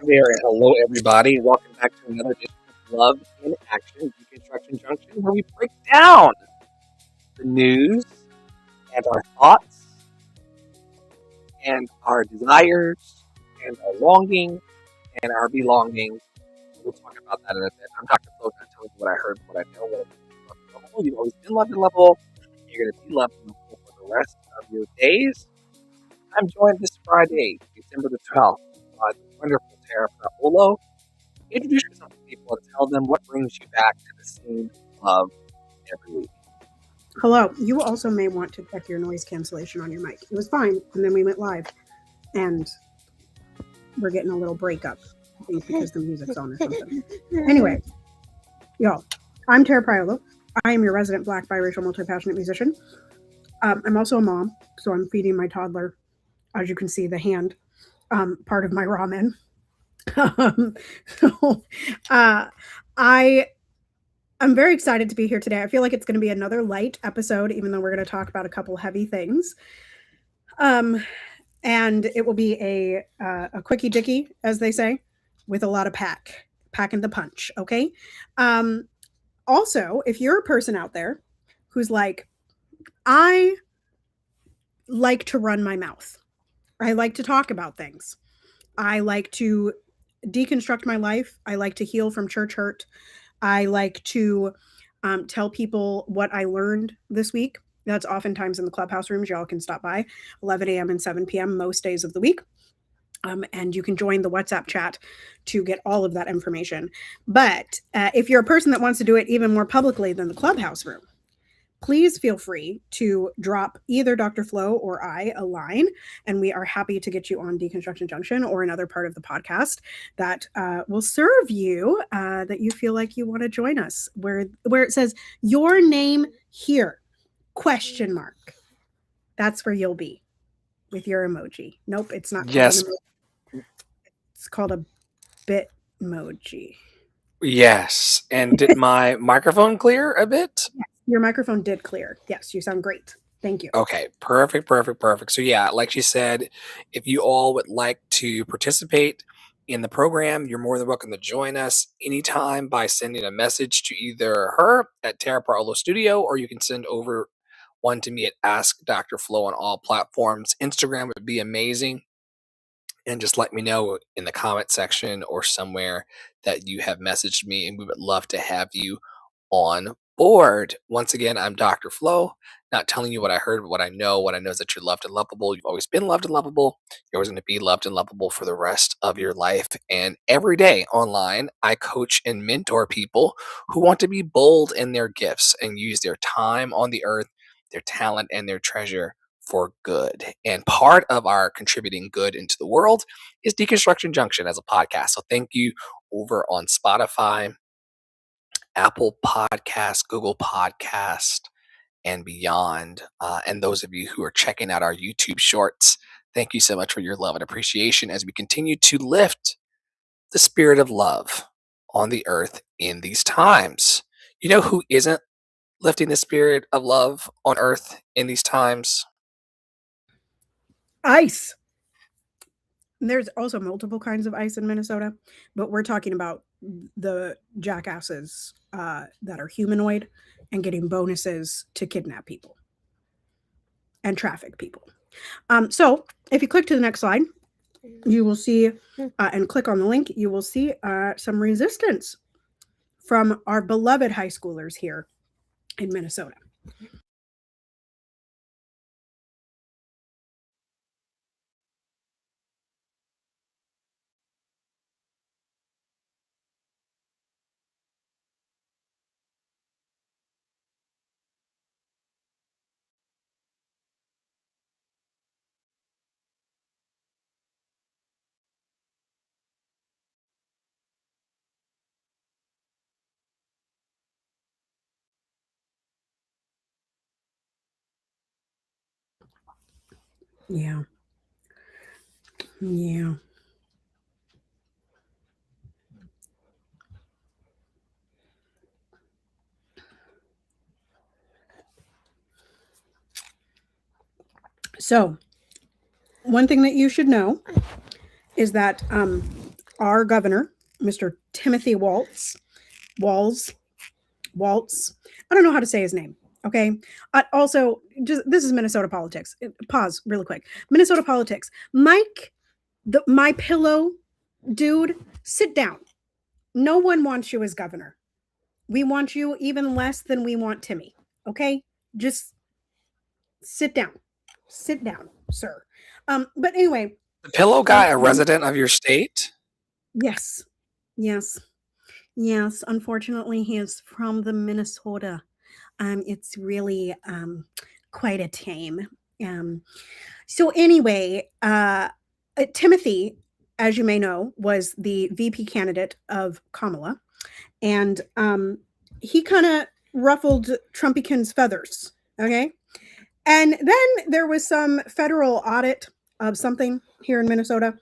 Very hello, everybody. Welcome back to another edition of Love in Action, Deconstruction Junction, where we break down the news and our thoughts and our desires and our longing and our belonging. We'll talk about that in a bit. I'm Dr. Flo, going to tell you what I heard, what I know, what I loved. You've always been loved and lovable. You're going to be loved and lovable for the rest of your days. I'm joined this Friday, December the 12th, by the wonderful Tara Paolo. Introduce yourself to people and tell them what brings you back to the same love every week. Hello. You also may want to check your noise cancellation on your mic. It was fine, and then we went live, and we're getting a little breakup because the music's on or something. Anyway, y'all, I'm Tara Paolo. I am your resident Black, biracial, multi-passionate musician. I'm also a mom, so I'm feeding my toddler, as you can see, the hand part of my ramen. I'm very excited to be here today. I feel like it's going to be another light episode, even though we're going to talk about a couple heavy things. And it will be a quickie dicky, as they say, with a lot of packing the punch. Okay. Also, if you're a person out there who's like, I like to run my mouth. I like to talk about things. I like to deconstruct my life. I like to heal from church hurt. I like to tell people what I learned this week. That's oftentimes in the clubhouse rooms. Y'all can stop by 11 a.m. and 7 p.m. most days of the week. And you can join the WhatsApp chat to get all of that information. But if you're a person that wants to do it even more publicly than the clubhouse room, please feel free to drop either Dr. Flo or I a line, and we are happy to get you on Deconstruction Junction or another part of the podcast that will serve you, that you feel like you want to join us, where it says your name here, ? That's where you'll be with your emoji. Nope, it's not. Yes. It's called a Bitmoji. Yes. And did my microphone clear a bit? Yes, your microphone did clear. Yes, you sound great. Thank you. Okay, perfect. So yeah, like she said, if you all would like to participate in the program, you're more than welcome to join us anytime by sending a message to either her at Tara Paolo Studio, or you can send over one to me at Ask Dr. Flo on all platforms. Instagram would be amazing. And just let me know in the comment section or somewhere that you have messaged me, and we would love to have you on board. Once again, I'm Dr. Flo, not telling you what I heard, but what I know. What I know is that you're loved and lovable. You've always been loved and lovable. You're always going to be loved and lovable for the rest of your life. And every day online, I coach and mentor people who want to be bold in their gifts and use their time on the earth, their talent, and their treasure for good. And part of our contributing good into the world is Deconstruction Junction as a podcast. So thank you over on Spotify, Apple Podcast, Google Podcast, and beyond. And those of you who are checking out our YouTube shorts, thank you so much for your love and appreciation as we continue to lift the spirit of love on the earth in these times. You know who isn't lifting the spirit of love on earth in these times? Ice. There's also multiple kinds of ice in Minnesota, but we're talking about the jackasses that are humanoid and getting bonuses to kidnap people and traffic people. So if you click to the next slide, you will see, and click on the link, you will see some resistance from our beloved high schoolers here in Minnesota. Yeah. So, one thing that you should know is that our governor, Mr. Timothy Walls, Waltz. I don't know how to say his name. Okay. Also, just this is Minnesota politics. Pause really quick. Minnesota politics. Mike, my pillow dude, sit down. No one wants you as governor. We want you even less than we want Timmy. Okay? Just sit down. Sit down, sir. But anyway, The pillow guy, a resident of your state? yes. Yes. Yes. Unfortunately, he is from the Minnesota. It's really quite a tame. Um, so anyway, Timothy, as you may know, was the VP candidate of Kamala, and he kind of ruffled Trumpikin's feathers. Okay, and then there was some federal audit of something here in Minnesota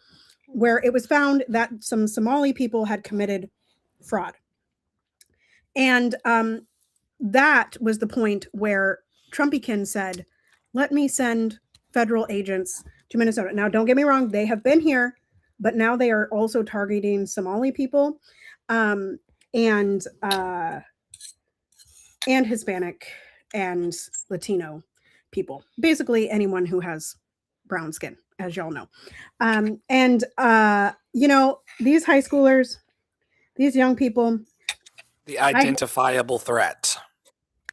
where it was found that some Somali people had committed fraud, and that was the point where Trumpikin said, "Let me send federal agents to Minnesota." Now, don't get me wrong; they have been here, but now they are also targeting Somali people, um, and and Hispanic and Latino people. Basically, anyone who has brown skin, as y'all know. And you know, these high schoolers, these young people, The I identifiable threat.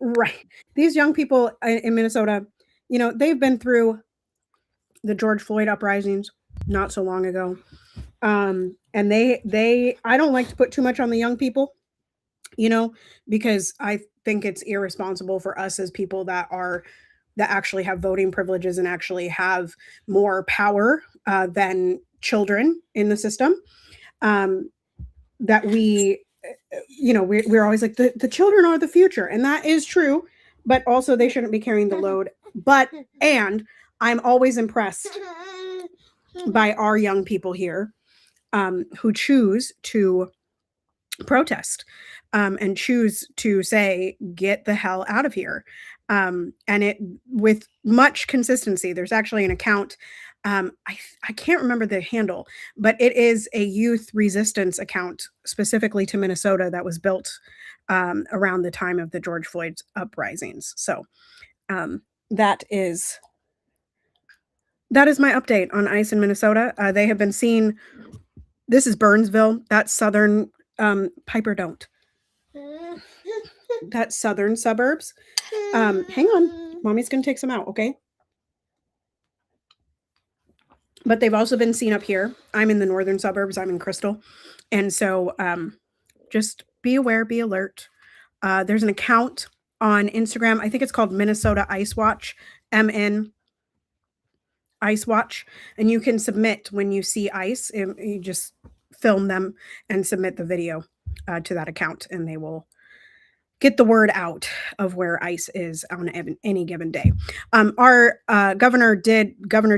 right, these young people in Minnesota, you know, they've been through the George Floyd uprisings not so long ago. And I don't like to put too much on the young people, you know, because I think it's irresponsible for us as people that actually have voting privileges and actually have more power than children in the system. Um, that we, you know, we're always like the children are the future, and that is true, but also they shouldn't be carrying the load. But and I'm always impressed by our young people here who choose to protest and choose to say, get the hell out of here. And it with much consistency. There's actually an account. I can't remember the handle, but it is a youth resistance account specifically to Minnesota that was built around the time of the George Floyd uprisings. So um, that is that is my update on ICE in Minnesota. They have been seen. This is Burnsville. That's southern Piper don't. That's southern suburbs. Hang on. Mommy's going to take some out, okay? But they've also been seen up here. I'm in the northern suburbs. I'm in Crystal. And so just be aware, be alert. There's an account on Instagram. I think it's called Minnesota Ice Watch, MN Ice Watch. And you can submit when you see ice. You just film them and submit the video to that account, and they will get the word out of where ICE is on any given day. Our Governor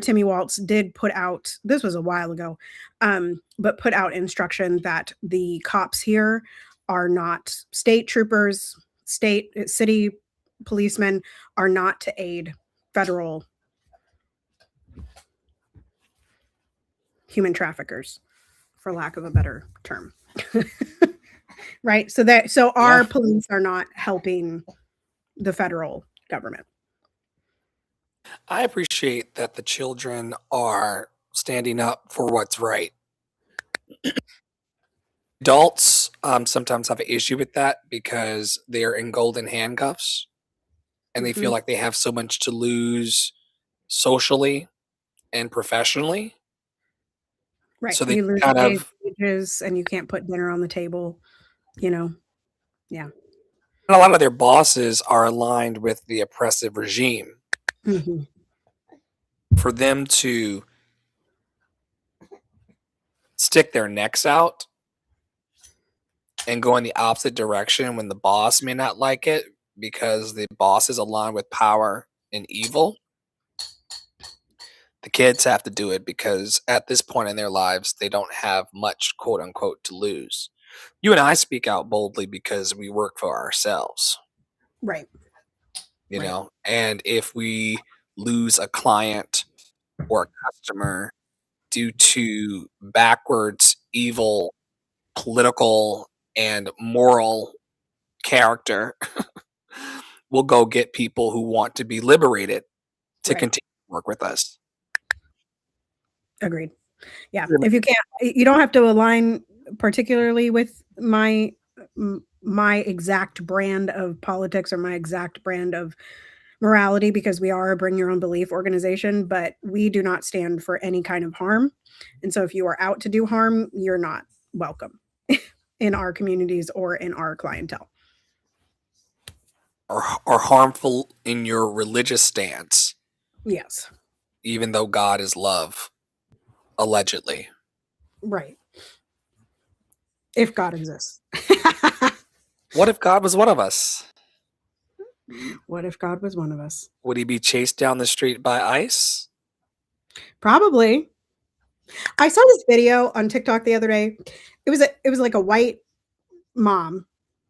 Timmy Waltz did put out, this was a while ago, but put out instruction that the cops here are not state troopers, city policemen are not to aid federal human traffickers, for lack of a better term. Right. So our police are not helping the federal government. I appreciate that the children are standing up for what's right. Adults sometimes have an issue with that because they're in golden handcuffs and they feel like they have so much to lose socially and professionally. Right. So they You lose kind of wages and you can't put dinner on the table, you know. Yeah. a lot of their bosses are aligned with the oppressive regime. Mm-hmm. For them to stick their necks out and go in the opposite direction when the boss may not like it because the boss is aligned with power and evil, the kids have to do it because at this point in their lives, they don't have much quote unquote to lose. You and I speak out boldly because we work for ourselves. Right. You Right. know, and if we lose a client or a customer due to backwards evil political and moral character will go get people who want to be liberated to Right. continue to work with us. Agreed. Yeah. Really. If you can't, you don't have to align particularly with my exact brand of politics or my exact brand of morality, because we are a bring your own belief organization, but we do not stand for any kind of harm. And so if you are out to do harm, you're not welcome in our communities or in our clientele. Or harmful in your religious stance, Yes. even though God is love, allegedly. Right. If God exists. What if God was one of us? What if God was one of us? Would he be chased down the street by ICE? Probably. I saw this video on TikTok the other day. It was like a white mom,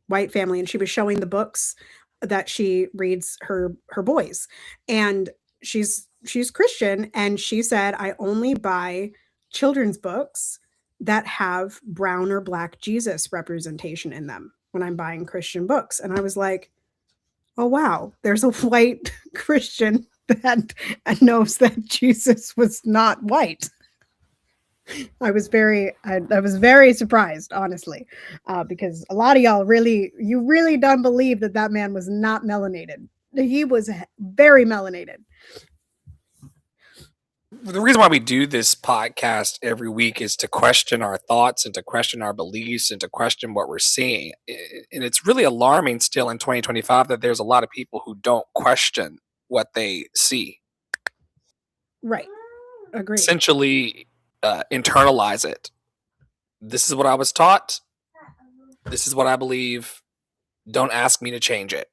white family, and she was showing the books that she reads her boys. And she's Christian, and she said, "I only buy children's books that have brown or black Jesus representation in them when I'm buying Christian books." And I was like, "Oh wow, there's a white Christian that knows that Jesus was not white." I was very surprised, honestly, because a lot of y'all you really don't believe that that man was not melanated. He was very melanated. The reason why we do this podcast every week is to question our thoughts and to question our beliefs and to question what we're seeing. And it's really alarming still in 2025 that there's a lot of people who don't question what they see. Right. Agreed. Essentially, internalize it. This is what I was taught. This is what I believe. Don't ask me to change it.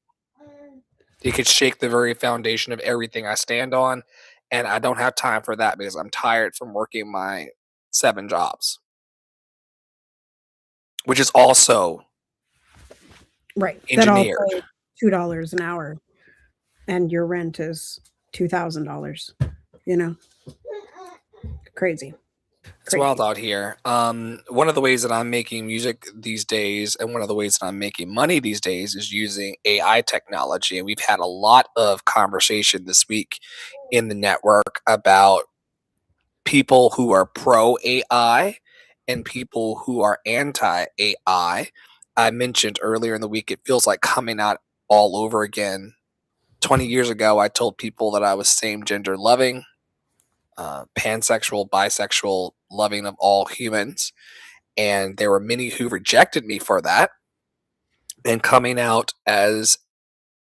It could shake the very foundation of everything I stand on. And I don't have time for that because I'm tired from working my 7 jobs, which is also Right. That all engineered. pay $2 an hour, and your rent is $2,000. You know, crazy. It's wild out here. One of the ways that I'm making music these days, and one of the ways that I'm making money these days, is using AI technology. And we've had a lot of conversation this week in the network about people who are pro AI and people who are anti AI. I mentioned earlier in the week, it feels like coming out all over again. 20 years ago, I told people that I was same gender loving, pansexual, bisexual, loving of all humans. And there were many who rejected me for that. And coming out as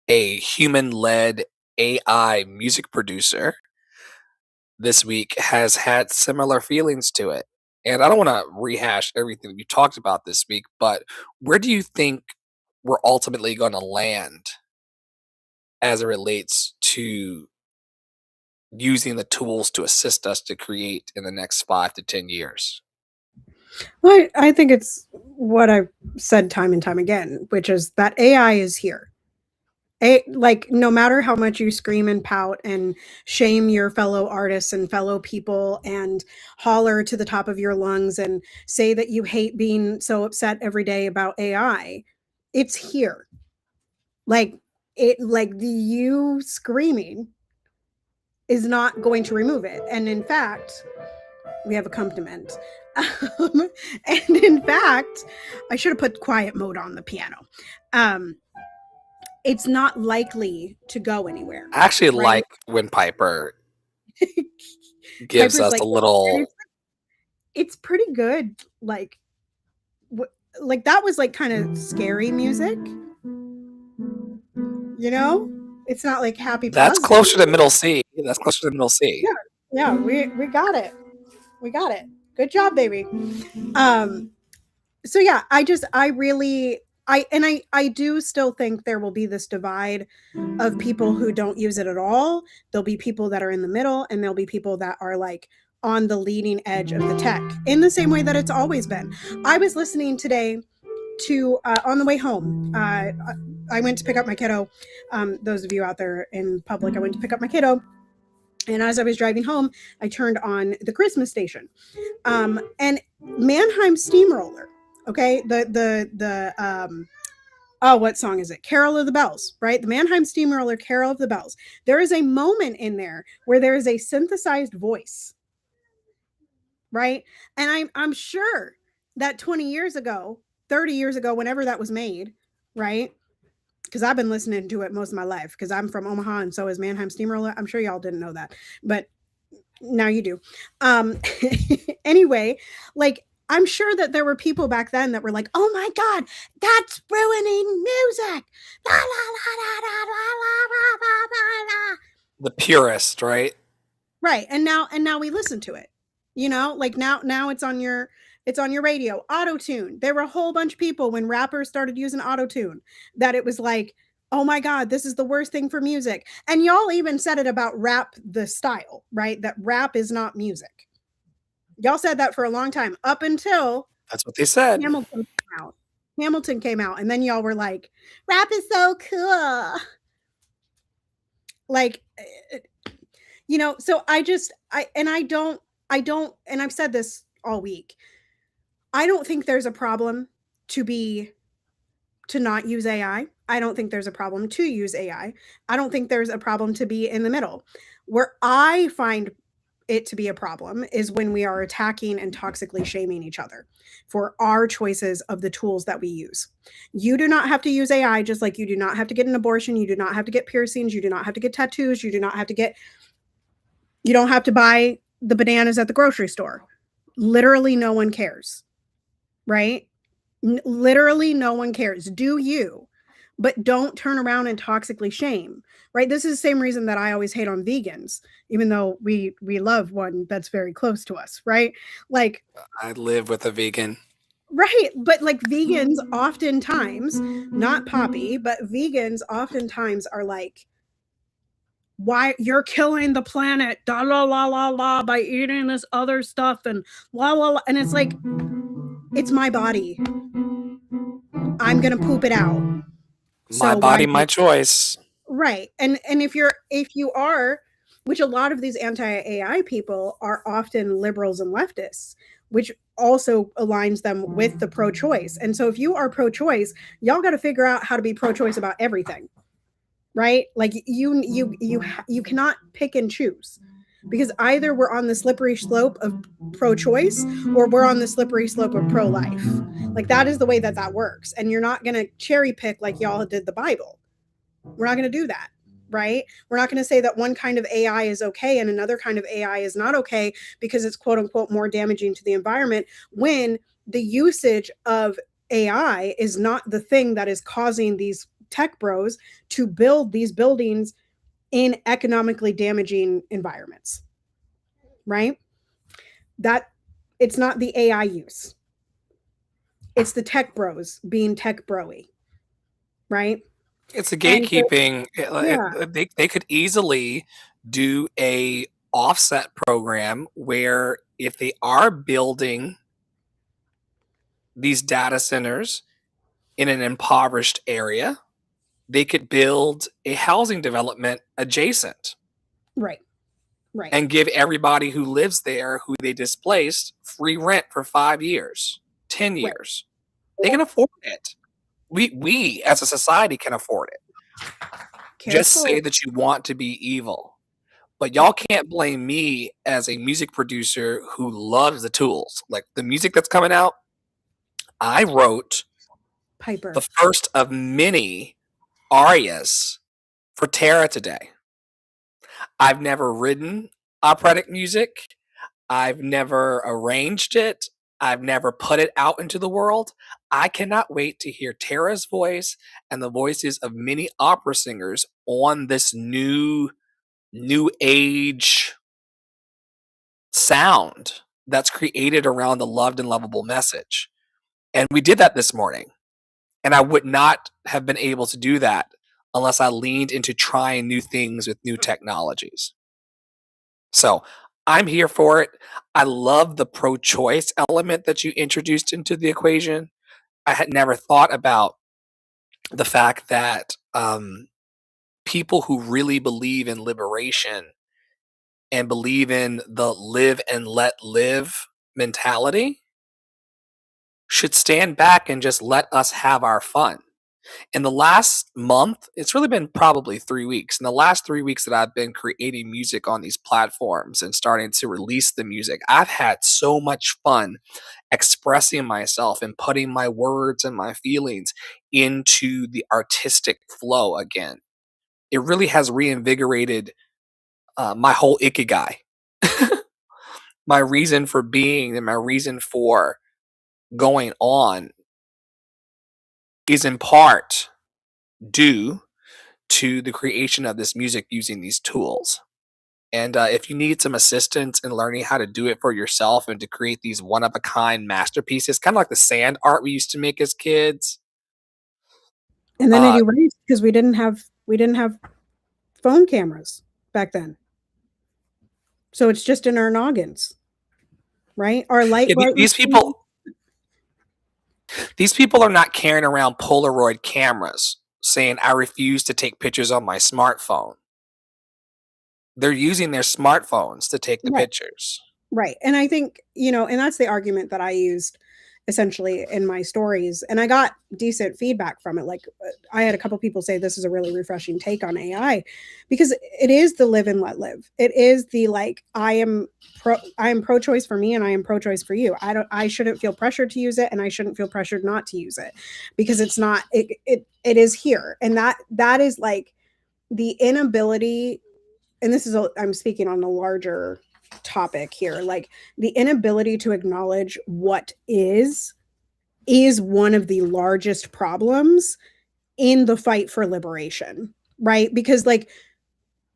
a human led AI music producer this week has had similar feelings to it. And I don't want to rehash everything that we talked about this week, but where do you think we're ultimately going to land as it relates to using the tools to assist us to create in the next 5 to 10 years? Well, I think it's what I've said time and time again, which is that AI is here. Like, no matter how much you scream and pout and shame your fellow artists and fellow people and holler to the top of your lungs and say that you hate being so upset every day about AI, it's here. Like, you screaming is not going to remove it. And in fact, we have accompaniment. And in fact, I should have put quiet mode on the piano. It's not likely to go anywhere. I actually Right? like when Piper gives Piper's us like, a and little. it's pretty good. Like, like that was like kind of scary music. You know, it's not like happy That's positive. closer to middle C. That's closer to middle C. Yeah, yeah, we got it. We got it. Good job, baby. So yeah, I really I do still think there will be this divide of people who don't use it at all. There'll be people that are in the middle, and there'll be people that are like on the leading edge of the tech in the same way that it's always been. I was listening today to on the way home. I went to pick up my kiddo. Those of you out there in public, I went to pick up my kiddo, And as I was driving home, I turned on the Christmas station, and Mannheim Steamroller. Okay, oh, what song is it? Carol of the Bells, right? The Mannheim Steamroller, Carol of the Bells. There is a moment in there where there is a synthesized voice, right? And I'm sure that 20 years ago, 30 years ago, whenever that was made, right? Because I've been listening to it most of my life because I'm from Omaha and so is Mannheim Steamroller. I'm sure y'all didn't know that, but now you do. Um, anyway, like I'm sure that there were people back then that were like, "Oh my god, that's ruining music!" La, la, la, la, la, la, la, la, la. The purist, right? Right, and now we listen to it. You know, like now it's on your radio. Auto tune. There were a whole bunch of people when rappers started using auto tune that it was like, oh my god, this is the worst thing for music. And y'all even said it about rap, the style, right? That rap is not music. Y'all said that for a long time up until That's what they said. Hamilton came out. Hamilton came out, and then y'all were like, rap is so cool. Like, you know, so I don't, and I've said this all week. I don't think there's a problem to be to not use AI. I don't think there's a problem to use AI. I don't think there's a problem to be in the middle. Where I find it to be a problem is when we are attacking and toxically shaming each other for our choices of the tools that we use. You do not have to use AI, just like you do not have to get an abortion, you do not have to get piercings, you do not have to get tattoos, you don't have to buy the bananas at the grocery store. Literally no one cares, right? Literally no one cares. Do you? But don't turn around and toxically shame, right? This is the same reason that I always hate on vegans, even though we love one that's very close to us, right? Like, I live with a vegan. right, but like vegans oftentimes, not Poppy, but vegans oftentimes are like, why you're killing the planet, da la la la la, by eating this other stuff and la la la, and it's like, it's my body. I'm gonna poop it out. My So why body, do you my choice. right. And if you are, which a lot of these anti-AI people are often liberals and leftists, which also aligns them with the pro-choice. And so if you are pro-choice, y'all got to figure out how to be pro-choice about everything, right? Like you cannot pick and choose because either we're on the slippery slope of pro-choice or we're on the slippery slope of pro-life. Like that is the way that that works. And you're not going to cherry pick like y'all did the Bible. We're not going to do that, right? We're not going to say that one kind of AI is okay and another kind of AI is not okay because it's quote unquote more damaging to the environment when the usage of AI is not the thing that is causing these tech bros to build these buildings in economically damaging environments, right? That it's not the AI use. It's the tech bros being tech broy, right? It's a And so, gatekeeping. yeah, They could easily do a offset program where if they are building these data centers in an impoverished area, they could build a housing development adjacent right, right, and give everybody who lives there who they displaced free rent for 5 years, 10 right. years. They can afford it. We as a society can afford it. Just say Careful. that you want to be evil. But y'all can't blame me as a music producer who loves the tools. Like the music that's coming out, I wrote the Piper. first of many arias for Tara today. I've never written operatic music. I've never arranged it. I've never put it out into the world. I cannot wait to hear Tara's voice and the voices of many opera singers on this new age sound that's created around the loved and lovable message. And we did that this morning. And I would not have been able to do that unless I leaned into trying new things with new technologies. So I'm here for it. I love the pro choice element that you introduced into the equation. I had never thought about the fact that people who really believe in liberation and believe in the live and let live mentality should stand back and just let us have our fun. In the last month, it's really been probably 3 weeks. In the last 3 weeks that I've been creating music on these platforms and starting to release the music, I've had so much fun expressing myself and putting my words and my feelings into the artistic flow again. It really has reinvigorated my whole ikigai, my reason for being and my reason for going on is in part due to the creation of this music using these tools. And if you need some assistance in learning how to do it for yourself and to create these one of a kind masterpieces, kind of like the sand art we used to make as kids, And then it uh, erased because we didn't have phone cameras back then. So it's just in our noggins, right? Our light yeah, bright machine. these people are not carrying around Polaroid cameras saying I refuse to take pictures on my smartphone. They're using their smartphones to take the Right. pictures. Right. And I think, and that's the argument that I used essentially in my stories. And I got decent feedback from it. Like I had a couple people say this is a really refreshing take on AI because it is the live and let live. It is the like I am pro choice for me and I am pro choice for you. I shouldn't feel pressured to use it and I shouldn't feel pressured not to use it because it's not it is here. And that is like the inability, and I'm speaking on a larger topic here, like the inability to acknowledge what is one of the largest problems in the fight for liberation, right? Because like,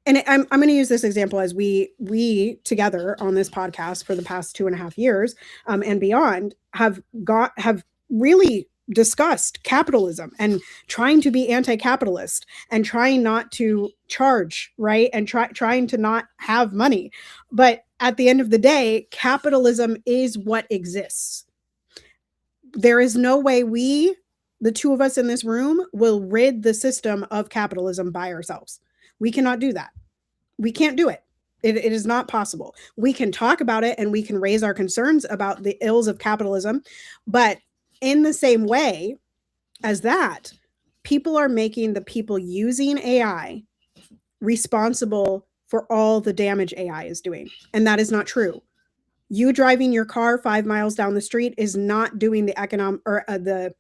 and I'm going to use this example as we together on this podcast for the past 2.5 years and beyond have really discussed capitalism and trying to be anti-capitalist and trying not to charge, right, and trying to not have money. But at the end of the day, capitalism is what exists. There is no way the two of us in this room, will rid the system of capitalism by ourselves. We cannot do that. We can't do it. It is not possible. We can talk about it and we can raise our concerns about the ills of capitalism. But in the same way as that, people are making the people using AI responsible for all the damage AI is doing. And that is not true. You driving your car 5 miles down the street is not doing the economic or the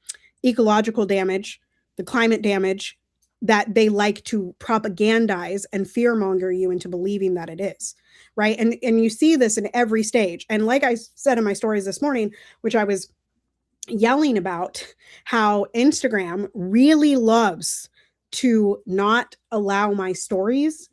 ecological damage, the climate damage that they like to propagandize and fearmonger you into believing that it is, right? And you see this in every stage. And like I said in my stories this morning, which I was yelling about, how Instagram really loves to not allow my stories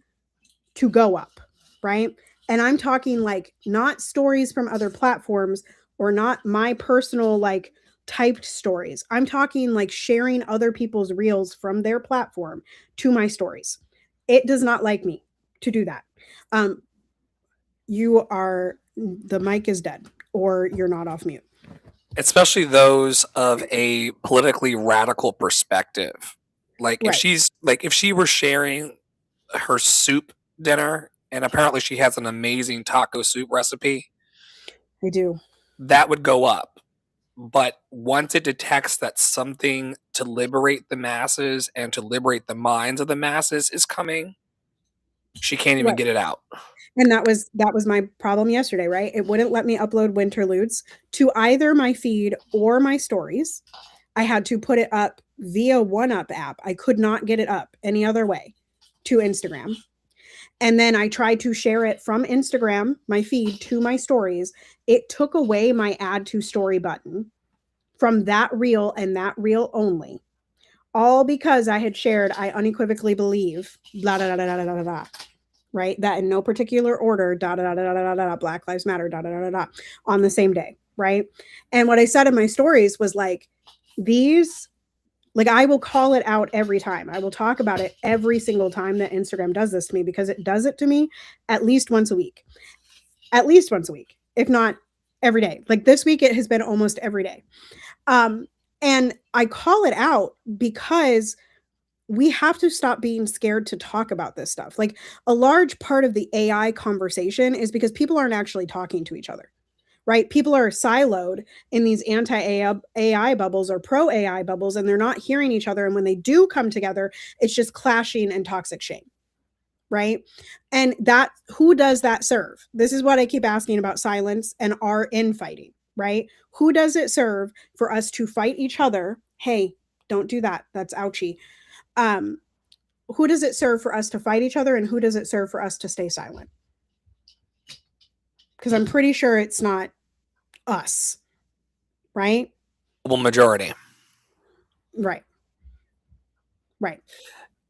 to go up, right? And I'm talking like not stories from other platforms or not my personal like typed stories. I'm talking like sharing other people's reels from their platform to my stories. It does not like me to do that. Um, the mic is dead or you're not off mute. Especially those of a politically radical perspective. Right. Like if she were sharing her soup dinner and apparently she has an amazing taco soup recipe, I do. that would go up. But once it detects that something to liberate the masses and to liberate the minds of the masses is coming, she can't even Right. get it out. And that was my problem yesterday, right? It wouldn't let me upload Winterludes to either my feed or my stories. I had to put it up via OneUp app. I could not get it up any other way to Instagram. And then I tried to share it from Instagram, my feed, to my stories. It took away my add to story button from that reel and that reel only. All because I had shared, I unequivocally believe, blah, blah, blah, blah, blah, blah, blah, right? That in no particular order, da, da, da, da, da, da, da, Black Lives Matter, da, da, da, da, da, on the same day, right? And what I said in my stories was like, these, like, I will call it out every time. I will talk about it every single time that Instagram does this to me because it does it to me at least once a week. At least once a week, if not every day. Like this week, it has been almost every day. And I call it out because we have to stop being scared to talk about this stuff. Like, a large part of the AI conversation is because people aren't actually talking to each other, right? People are siloed in these anti AI bubbles or pro AI bubbles, and they're not hearing each other. And when they do come together, it's just clashing and toxic shame, right? And that, who does that serve? This is what I keep asking about silence and our infighting, right? Who does it serve for us to fight each other? Hey, don't do that. That's ouchy. Um, who does it serve for us to fight each other, and who does it serve for us to stay silent? Because I'm pretty sure it's not us, right? Well, majority. Right. Right.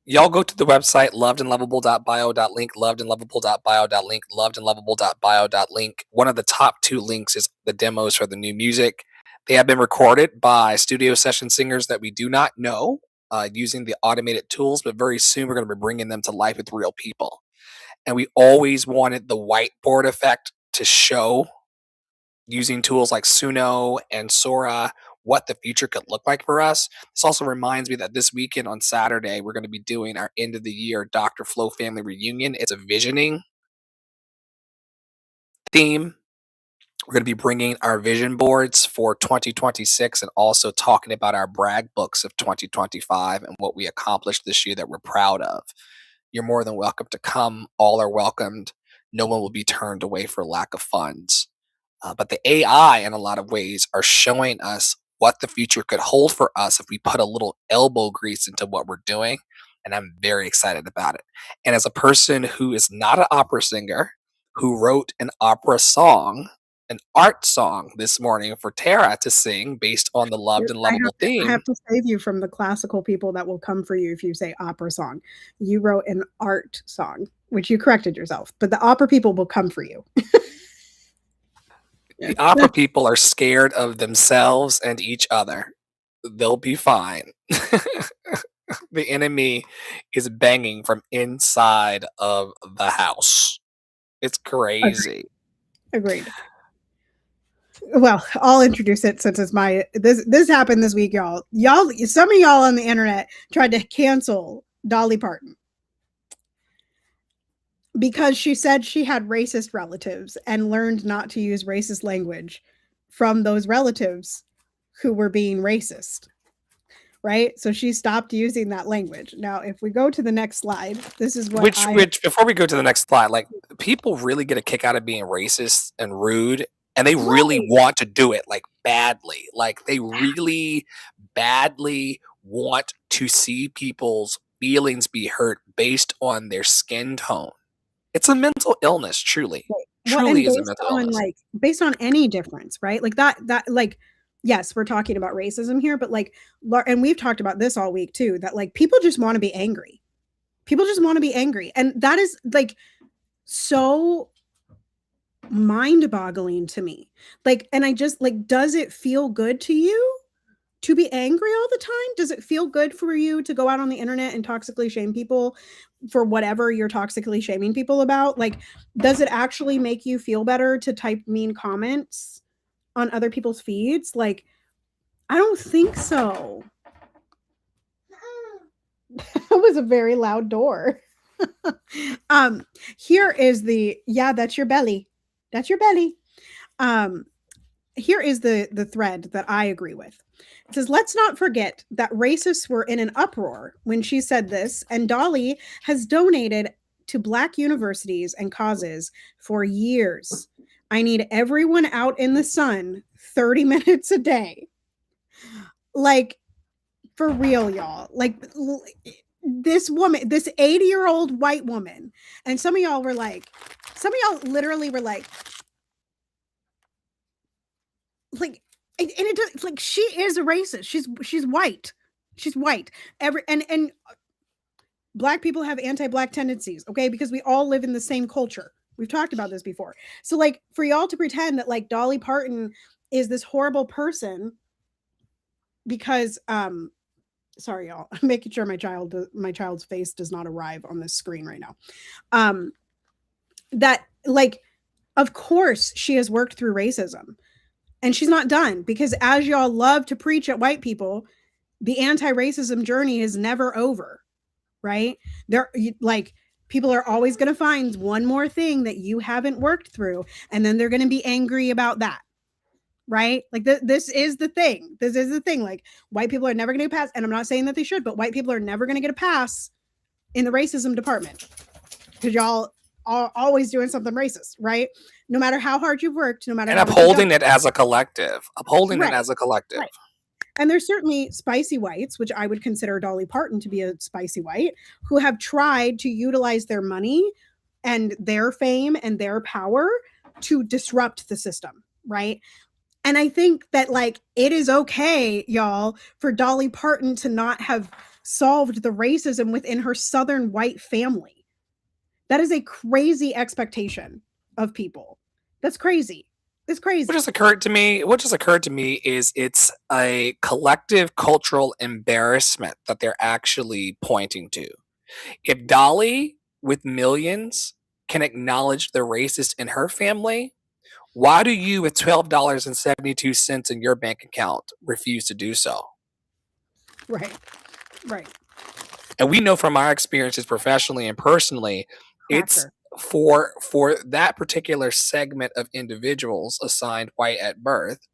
Y'all go to the website lovedandlovable.bio.link, lovedandlovable.bio.link, lovedandlovable.bio.link. One of the top two links is the demos for the new music. They have been recorded by studio session singers that we do not know using the automated tools, but very soon we're going to be bringing them to life with real people. And we always wanted the whiteboard effect to show, using tools like Suno and Sora, what the future could look like for us. This also reminds me that this weekend on Saturday, we're going to be doing our end of the year Dr. Flo family reunion. It's a visioning theme. We're going to be bringing our vision boards for 2026 and also talking about our brag books of 2025 and what we accomplished this year that we're proud of. You're more than welcome to come. All are welcomed. No one will be turned away for lack of funds. But the AI, in a lot of ways, are showing us what the future could hold for us if we put a little elbow grease into what we're doing. And I'm very excited about it. And as a person who is not an opera singer, who wrote an opera song, an art song this morning for Tara to sing based on the loved and lovable I have theme. to save you from the classical people that will come for you if you say opera song. You wrote an art song, which you corrected yourself, but the opera people will come for you. The opera people are scared of themselves and each other. They'll be fine. The enemy is banging from inside of the house. It's crazy. Agreed. Well, I'll introduce it since it's my this happened this week, y'all. Some of y'all on the internet tried to cancel Dolly Parton because she said she had racist relatives and learned not to use racist language from those relatives who were being racist. Right? So she stopped using that language. Now, if we go to the next slide, this is what Which before we go to the next slide, like, people really get a kick out of being racist and rude, and they really Right. want to do it, like, badly. Like, they really badly want to see people's feelings be hurt based on their skin tone. It's a mental illness, truly. Well, and Truly is a mental illness. based on any difference, right? Like that like yes, we're talking about racism here, but like and we've talked about this all week too, that like people just want to be angry. People just want to be angry. And that is like so mind-boggling to me. Like, and I just like, does it feel good to you to be angry all the time? Does it feel good for you to go out on the internet and toxically shame people for whatever you're toxically shaming people about? Like, does it actually make you feel better to type mean comments on other people's feeds? Like, I don't think so. That was a very loud door. Here is the, yeah, that's your belly. That's your belly. Here is the thread that I agree with. It says, let's not forget that racists were in an uproar when she said this, and Dolly has donated to Black universities and causes for years. I need everyone out in the sun 30 minutes a day. Like, for real, y'all. Like, this woman, this 80-year-old white woman, and some of y'all literally were like, and it does, like, she is a racist. She's white. She's white. And Black people have anti-Black tendencies, okay? Because we all live in the same culture. We've talked about this before. So like, for y'all to pretend that like Dolly Parton is this horrible person because sorry y'all, I'm making sure my child's face does not arrive on this screen right now. That like, of course she has worked through racism. And she's not done, because as y'all love to preach at white people, the anti-racism journey is never over. right? Like, people are always going to find one more thing that you haven't worked through, and then they're going to be angry about that, right? Like, this is the thing. This is the thing. Like, white people are never going to pass, and I'm not saying that they should, but white people are never going to get a pass in the racism department, because y'all are always doing something racist, right? No matter how hard you've worked, no matter And how much you've done. upholding it as a collective. Upholding it Right, as a collective. right. And there's certainly spicy whites, which I would consider Dolly Parton to be a spicy white, who have tried to utilize their money and their fame and their power to disrupt the system, right? And I think that, like, it is okay, y'all, for Dolly Parton to not have solved the racism within her Southern white family. That is a crazy expectation of people. That's crazy. It's crazy. What just occurred to me is it's a collective cultural embarrassment that they're actually pointing to. If Dolly, with millions, can acknowledge the racist in her family, why do you, with $12.72 in your bank account, refuse to do so? Right. Right. And we know from our experiences professionally and personally, it's Cracker. for that particular segment of individuals assigned white at birth,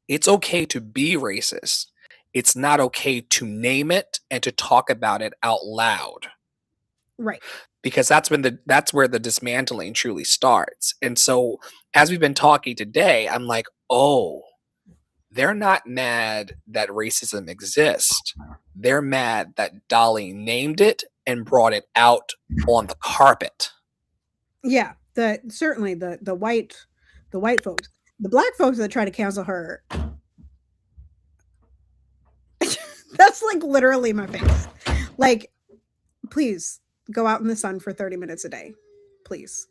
it's okay to be racist. It's not okay to name it and to talk about it out loud, Right. because that's where the dismantling truly starts. And so as we've been talking today, I'm like, "Oh, they're not mad that racism exists. They're mad that Dolly named it and brought it out on the carpet." Yeah, certainly the white folks. The black folks that try to cancel her, that's like literally my face. Like, please go out in the sun for 30 minutes a day. Please.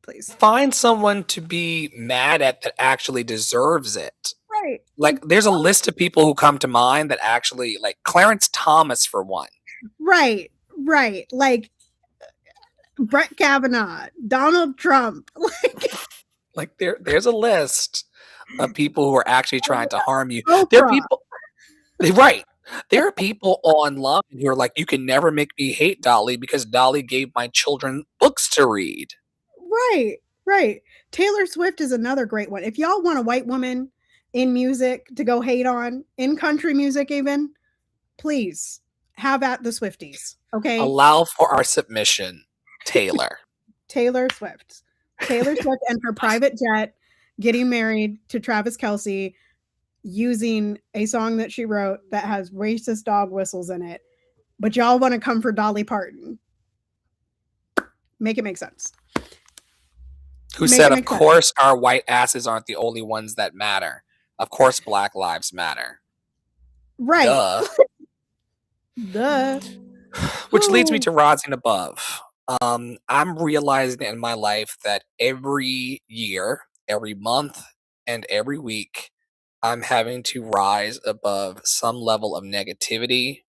Please. Find someone to be mad at that actually deserves it. Right. Like, there's a list of people who come to mind that actually, like Clarence Thomas for one. Right. Right. Like Brett Kavanaugh, Donald Trump. Like there's a list of people who are actually trying to harm you. There are Oprah. people right. There are people online who are like, "You can never make me hate Dolly because Dolly gave my children books to read." Right. Right. Taylor Swift is another great one. If y'all want a white woman in music to go hate on, in country music even, please have at the Swifties. Okay. Allow for our submission, Taylor. Taylor Swift. Taylor Swift and her private jet getting married to Travis Kelce using a song that she wrote that has racist dog whistles in it. But y'all want to come for Dolly Parton. Make it make sense. Who Make said, it "Of make sense. course, our white asses aren't the only ones that matter. Of course, Black lives matter." Right. Duh. Duh. Which leads me to rising above. I'm realizing in my life that every year, every month, and every week, I'm having to rise above some level of negativity,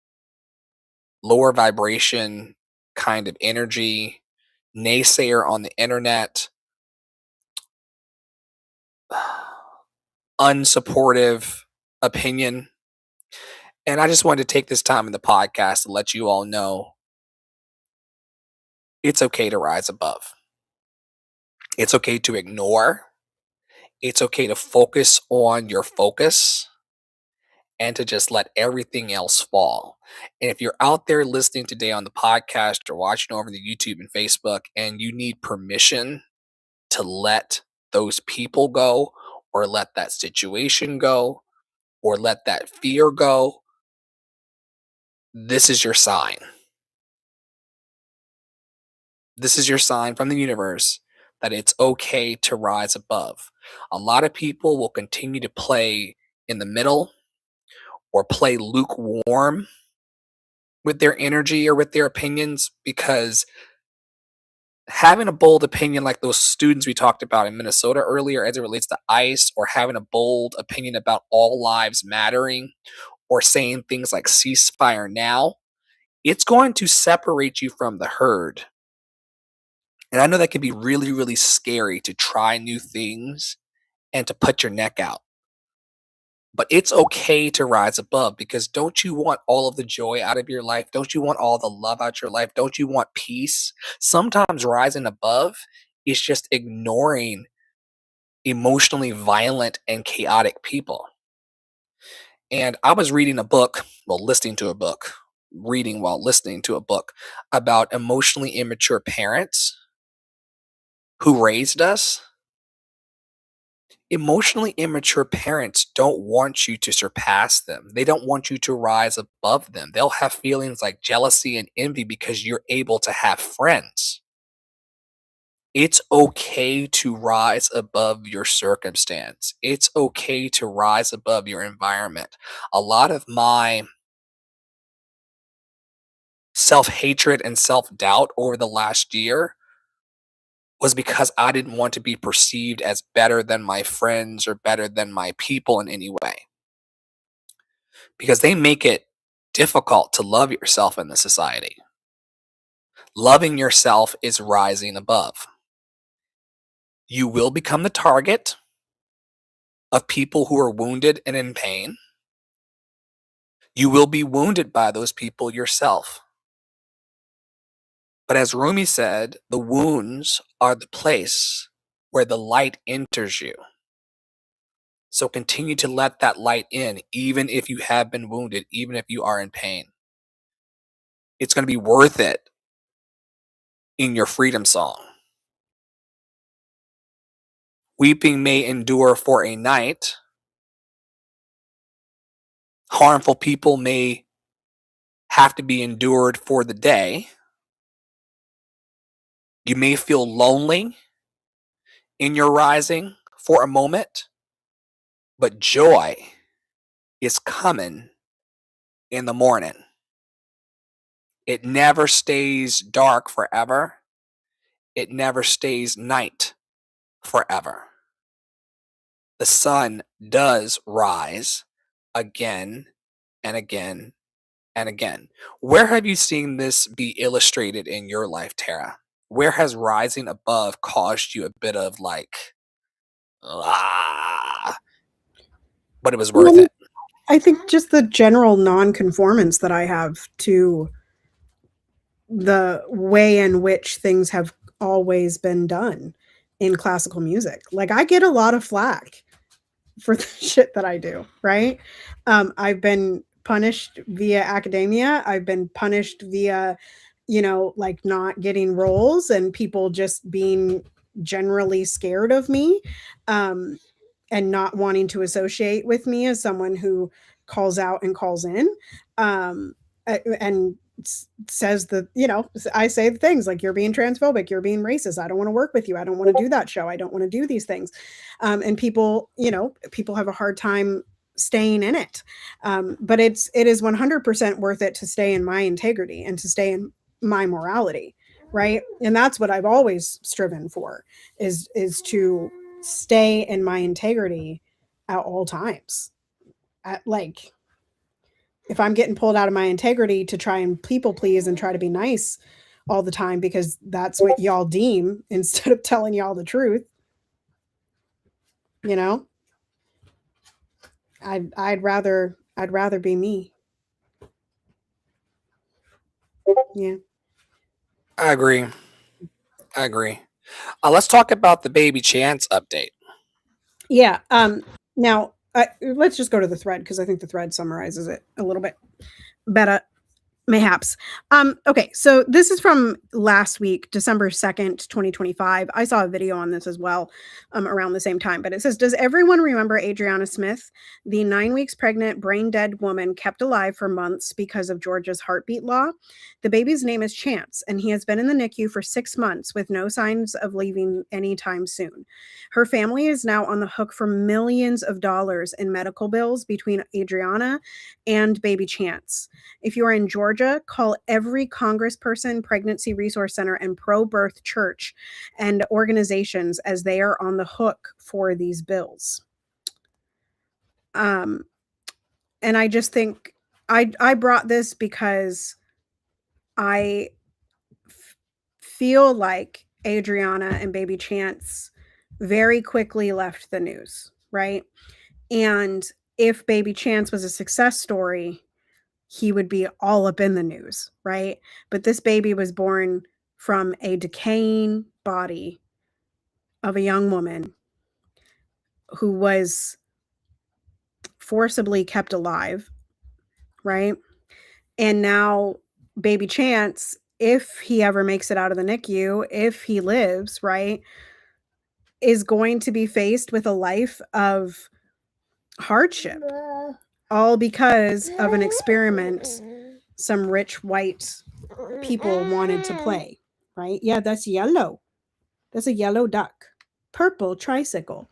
lower vibration kind of energy, naysayer on the internet, unsupportive opinion. And I just wanted to take this time in the podcast to let you all know it's okay to rise above. It's okay to ignore. It's okay to focus on your focus and to just let everything else fall. And if you're out there listening today on the podcast or watching over the YouTube and Facebook and you need permission to let those people go or let that situation go or let that fear go, this is your sign. This is your sign from the universe that it's okay to rise above. A lot of people will continue to play in the middle or play lukewarm with their energy or with their opinions, because having a bold opinion like those students we talked about in Minnesota earlier as it relates to ICE, or having a bold opinion about all lives mattering, or saying things like ceasefire now, it's going to separate you from the herd. And I know that can be really, really scary to try new things and to put your neck out. But it's okay to rise above because don't you want all of the joy out of your life? Don't you want all the love out your life? Don't you want peace? Sometimes rising above is just ignoring emotionally violent and chaotic people. And I was reading a book, well, listening to a book, reading while listening to a book about emotionally immature parents who raised us. Emotionally immature parents don't want you to surpass them. They don't want you to rise above them. They'll have feelings like jealousy and envy because you're able to have friends. It's okay to rise above your circumstance. It's okay to rise above your environment. A lot of my self hatred and self doubt over the last year was because I didn't want to be perceived as better than my friends or better than my people in any way. Because they make it difficult to love yourself in the society. Loving yourself is rising above. You will become the target of people who are wounded and in pain. You will be wounded by those people yourself. But as Rumi said, the wounds are the place where the light enters you. So continue to let that light in, even if you have been wounded, even if you are in pain. It's going to be worth it in your freedom song. Weeping may endure for a night. Harmful people may have to be endured for the day. You may feel lonely in your rising for a moment, but joy is coming in the morning. It never stays dark forever. It never stays night forever. The sun does rise again and again and again. Where have you seen this be illustrated in your life, Tara? Where has rising above caused you a bit of like, ah, but it was worth Well, it? I think just the general nonconformance that I have to the way in which things have always been done in classical music. Like, I get a lot of flack for the shit that I do, right? I've been punished via academia. I've been punished via, like not getting roles and people just being generally scared of me. Um, and not wanting to associate with me as someone who calls out and calls in, um, and says that, I say things like, you're being transphobic, you're being racist, I don't want to work with you, I don't want to do that show, I don't want to do these things. And people have a hard time staying in it. But it is 100% worth it to stay in my integrity and to stay in my morality, right? And that's what I've always striven for, is to stay in my integrity at all times. Like, if I'm getting pulled out of my integrity to try and people please and try to be nice all the time because that's what y'all deem instead of telling y'all the truth, you know, I'd rather be me. Yeah. I agree. I agree. Let's talk about the baby chance update. Yeah. Now, let's just go to the thread because I think the thread summarizes it a little bit better. Mayhaps. Okay, so this is from last week, December 2nd, 2025. I saw a video on this as well, around the same time, but it says, does everyone remember Adriana Smith, the 9 weeks pregnant, brain dead woman kept alive for months because of Georgia's heartbeat law? The baby's name is Chance, and he has been in the NICU for 6 months with no signs of leaving anytime soon. Her family is now on the hook for millions of dollars in medical bills between Adriana and baby Chance. If you are in Georgia, call every congressperson, pregnancy resource center, and pro birth church and organizations, as they are on the hook for these bills. Um, and I just think I brought this because I feel like Adriana and baby Chance very quickly left the news, right? And if Baby Chance was a success story, he would be all up in the news, right? But this baby was born from a decaying body of a young woman who was forcibly kept alive, right? And now Baby Chance, if he ever makes it out of the NICU, if he lives, right, is going to be faced with a life of hardship, all because of an experiment some rich white people wanted to play, right? Yeah, that's yellow. That's a yellow duck. Purple tricycle.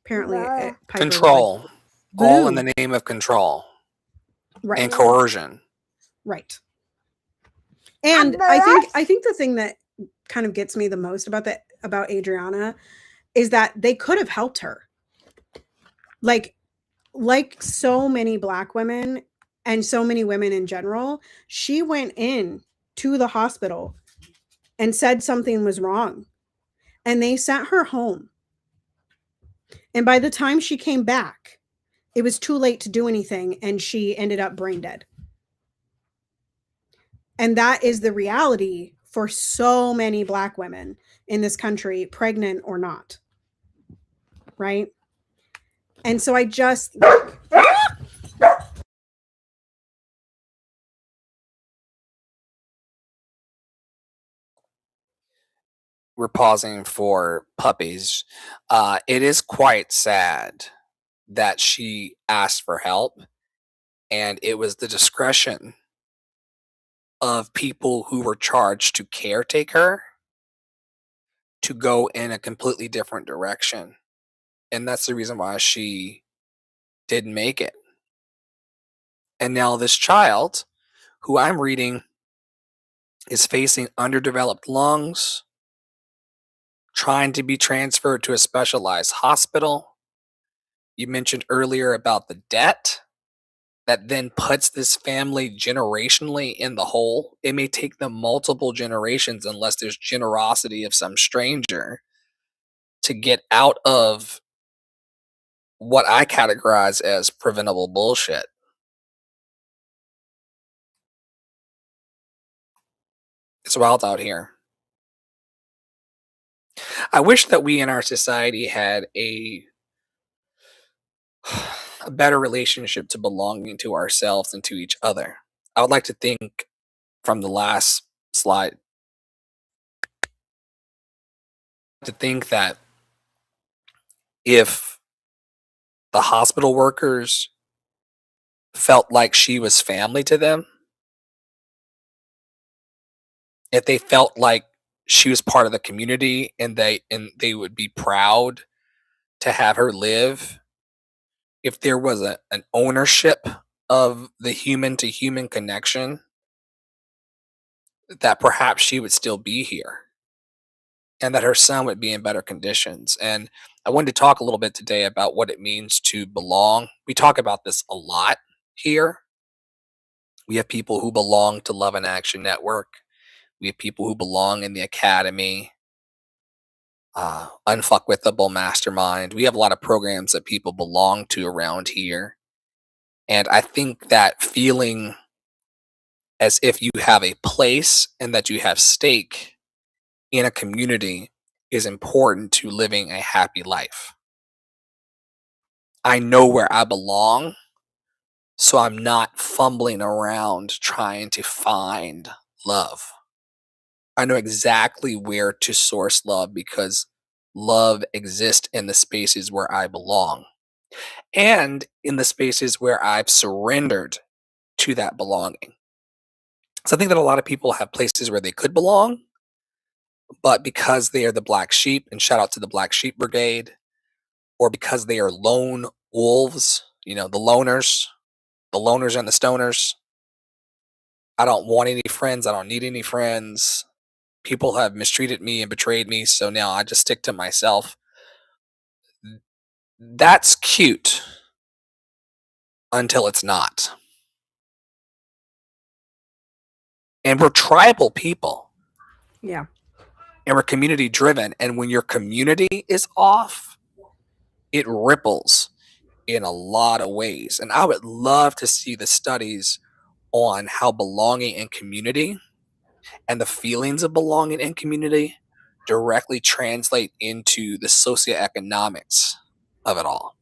Apparently, Piper would like Control. All in blue. the name of control Right. and coercion. Right. And I think the thing that kind of gets me the most about Adriana is that they could have helped her. Like so many Black women and so many women in general, she went in to the hospital and said something was wrong. And they sent her home. And by the time she came back, it was too late to do anything, and she ended up brain dead. And that is the reality for so many Black women in this country, pregnant or not. Right? And so I just We're pausing for puppies. It is quite sad that she asked for help, and it was the discretion of people who were charged to caretake her to go in a completely different direction. And that's the reason why she didn't make it. And now this child, who I'm reading, is facing underdeveloped lungs, trying to be transferred to a specialized hospital. You mentioned earlier about the debt that then puts this family generationally in the hole. It may take them multiple generations, unless there's generosity of some stranger, to get out of what I categorize as preventable bullshit. It's wild out here. I wish that we in our society had a better relationship to belonging to ourselves and to each other. I would like to think from the last slide to think that if the hospital workers felt like she was family to them, if they felt like she was part of the community, and they would be proud to have her live, if there was an ownership of the human to human connection, that perhaps she would still be here and that her son would be in better conditions. And I wanted to talk a little bit today about what it means to belong. We talk about this a lot here. We have people who belong to Love and Action Network. We have people who belong in the Academy, Unfuckwithable Mastermind. We have a lot of programs that people belong to around here. And I think that feeling as if you have a place and that you have stake in a community is important to living a happy life. I know where I belong, so I'm not fumbling around trying to find love. I know exactly where to source love because love exists in the spaces where I belong and in the spaces where I've surrendered to that belonging. So I think that a lot of people have places where they could belong, but because they are the black sheep, and shout out to the Black Sheep Brigade, or because they are lone wolves, the loners and the stoners. I don't want any friends. I don't need any friends. People have mistreated me and betrayed me, so now I just stick to myself. That's cute until it's not. And we're tribal people. Yeah. And we're community driven. And when your community is off, it ripples in a lot of ways. And I would love to see the studies on how belonging in community and the feelings of belonging in community directly translate into the socioeconomics of it all.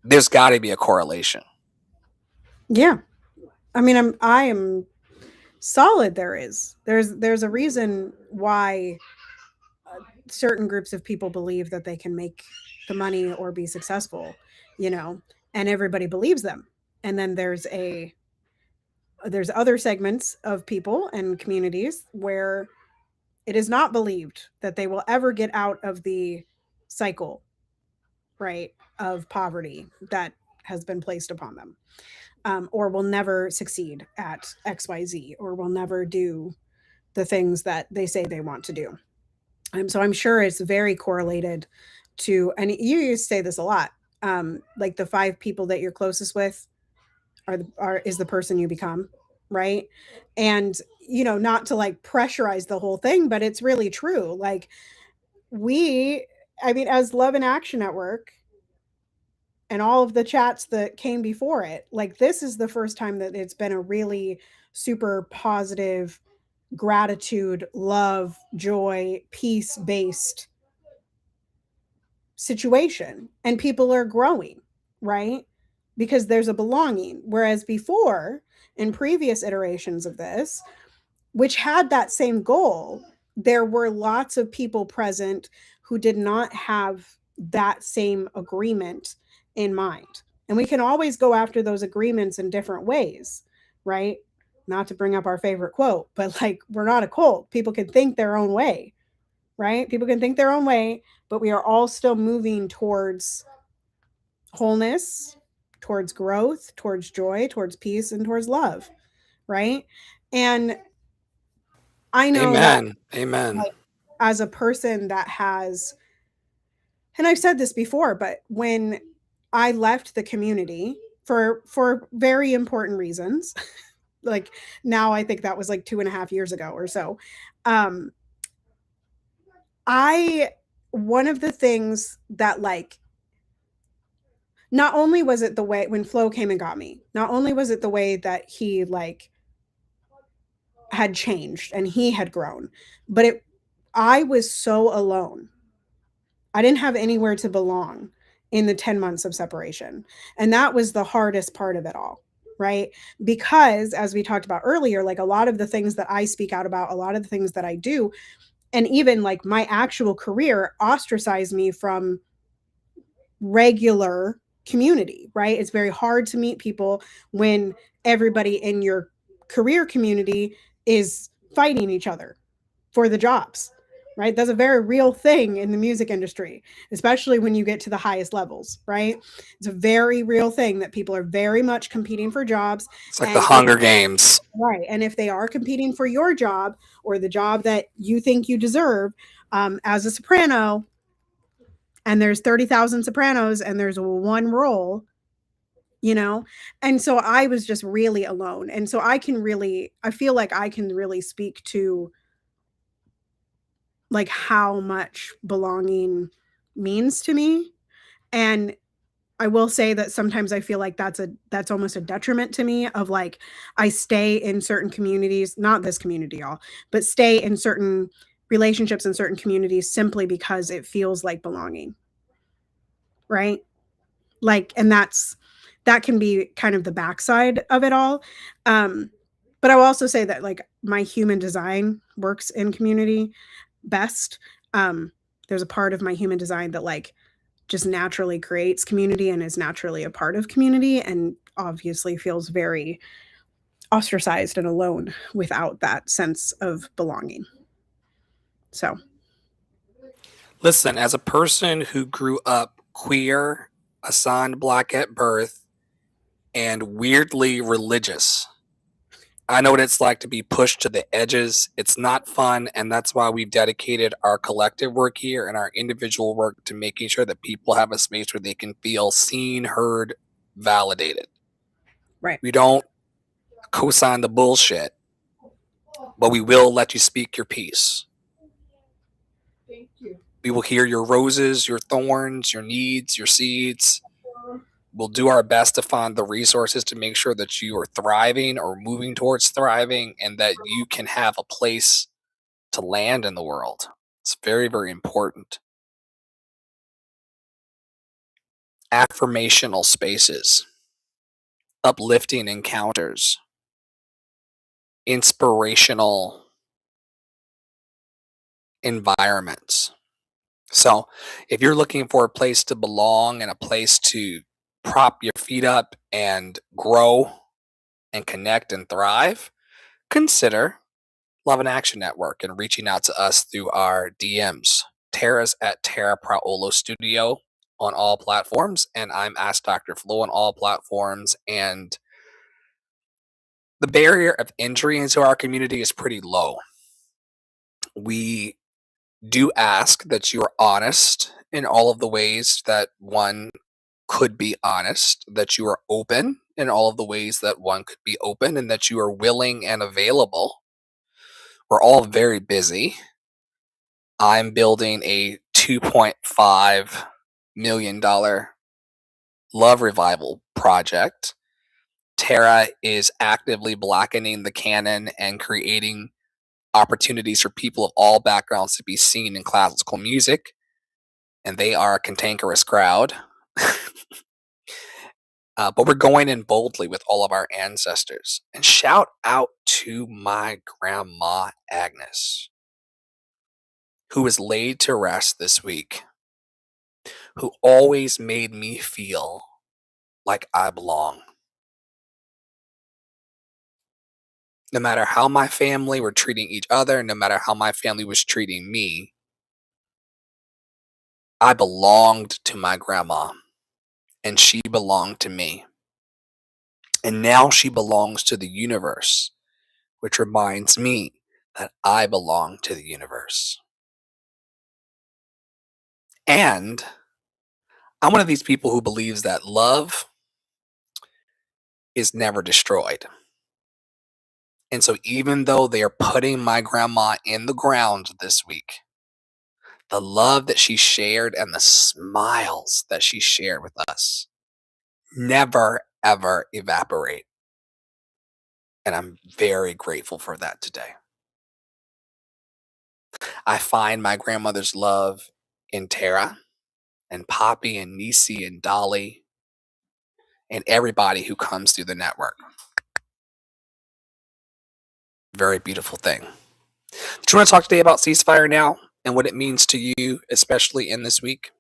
There's got to be a correlation. Yeah. I mean, I am solid there is. There's a reason why certain groups of people believe that they can make the money or be successful, you know, and everybody believes them. And then there's other segments of people and communities where it is not believed that they will ever get out of the cycle, right, of poverty that has been placed upon them, or will never succeed at XYZ, or will never do the things that they say they want to do. So I'm sure it's very correlated to, and you used to say this a lot, like the 5 people that you're closest with is the person you become, right? And not to like pressurize the whole thing, but it's really true. Like we, I mean, as Love and Action Network and all of the chats that came before it, like this is the first time that it's been a really super positive, gratitude, love, joy, peace based situation, and people are growing, right? Because there's a belonging. Whereas before, in previous iterations of this, which had that same goal, there were lots of people present who did not have that same agreement in mind. And we can always go after those agreements in different ways, right? Not to bring up our favorite quote, but like, we're not a cult. People can think their own way, right? People can think their own way, but we are all still moving towards wholeness, towards growth, towards joy, towards peace, and towards love, right? And I know that, Amen. Amen. like, as a person that has, and I've said this before, but when I left the community for very important reasons, like now I think that was like 2.5 years ago or so. Um, I One of the things that, like, not only was it the way when Flo came and got me, not only was it the way that he like had changed and he had grown, but I was so alone. I didn't have anywhere to belong in the 10 months of separation. And that was the hardest part of it all, right? Because as we talked about earlier, like a lot of the things that I speak out about, a lot of the things that I do, and even like my actual career ostracized me from regular community, right? It's very hard to meet people when everybody in your career community is fighting each other for the jobs, right? That's a very real thing in the music industry, especially when you get to the highest levels, right? It's a very real thing that people are very much competing for jobs. It's like the And if Hunger Games. Right. And if they are competing for your job or the job that you think you deserve, as a soprano, and there's 30,000 sopranos and there's one role, you know? And so I was just really alone. And so I feel like I can really speak to like how much belonging means to me. And I will say that sometimes I feel like that's almost a detriment to me of like I stay in certain communities, not this community y'all, but stay in certain relationships in certain communities simply because it feels like belonging. Right? Like, and that can be kind of the backside of it all. Um but I will also say that like my human design works in community best. There's a part of my human design that like just naturally creates community and is naturally a part of community and obviously feels very ostracized and alone without that sense of belonging. So, Listen, as a person who grew up queer, assigned black at birth, and weirdly religious, I know what it's like to be pushed to the edges. It's not fun, and that's why we've dedicated our collective work here and our individual work to making sure that people have a space where they can feel seen, heard, validated. right. We don't co-sign the bullshit, but we will let you speak your piece. Thank you. We will hear your roses, your thorns, your needs, your seeds. We'll do our best to find the resources to make sure that you are thriving or moving towards thriving and that you can have a place to land in the world. It's very, very important. Affirmational spaces, uplifting encounters, inspirational environments. So, if you're looking for a place to belong and a place to prop your feet up and grow and connect and thrive, consider Love and Action Network and reaching out to us through our DMs. Tara's at Tara Praolo Studio on all platforms, and I'm Ask Dr. Flo on all platforms. And the barrier of entry into our community is pretty low. We do ask that you are honest in all of the ways that one could be honest, that you are open in all of the ways that one could be open, and that you are willing and available. We're all very busy. I'm building a $2.5 million love revival project. Tara is actively blackening the canon and creating opportunities for people of all backgrounds to be seen in classical music, and they are a cantankerous crowd. But we're going in boldly with all of our ancestors. And shout out to my grandma Agnes, who was laid to rest this week, who always made me feel like I belong. No matter how my family were treating each other, no matter how my family was treating me, I belonged to my grandma, and she belonged to me. And now she belongs to the universe, which reminds me that I belong to the universe. And I'm one of these people who believes that love is never destroyed. And so even though they are putting my grandma in the ground this week, the love that she shared and the smiles that she shared with us never, ever evaporate. And I'm very grateful for that today. I find my grandmother's love in Tara and Poppy and Nisi and Dolly and everybody who comes through the network. Very beautiful thing. Do you want to talk today about ceasefire now and what it means to you, especially in this week?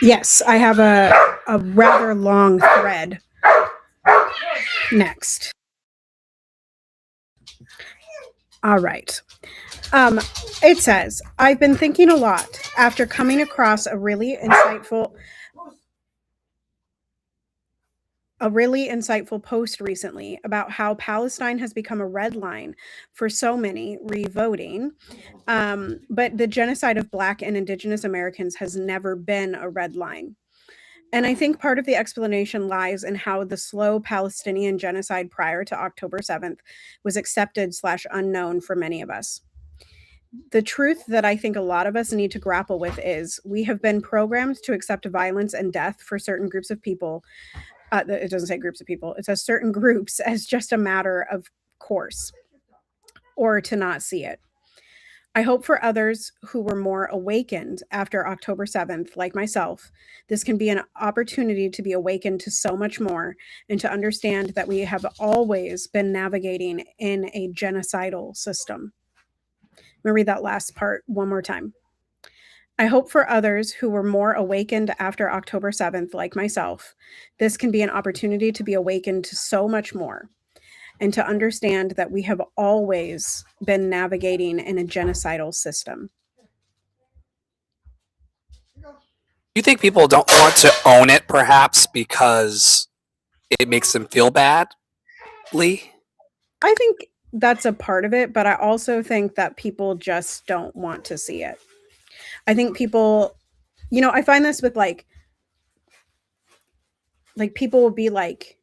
Yes, I have a rather long thread next. All right. It says, I've been thinking a lot after coming across a really insightful post recently about how Palestine has become a red line for so many re-voting. But the genocide of Black and Indigenous Americans has never been a red line. And I think part of the explanation lies in how the slow Palestinian genocide prior to October 7th was accepted/unknown for many of us. The truth that I think a lot of us need to grapple with is we have been programmed to accept violence and death for certain groups of people. It doesn't say groups of people, it says certain groups as just a matter of course, or to not see it. I hope for others who were more awakened after October 7th, like myself, this can be an opportunity to be awakened to so much more and to understand that we have always been navigating in a genocidal system. I'm going to read that last part one more time. I hope for others who were more awakened after October 7th, like myself, this can be an opportunity to be awakened to so much more and to understand that we have always been navigating in a genocidal system. You think people don't want to own it, perhaps because it makes them feel badly? I think that's a part of it, but I also think that people just don't want to see it. I think people, I find this with like people will be like,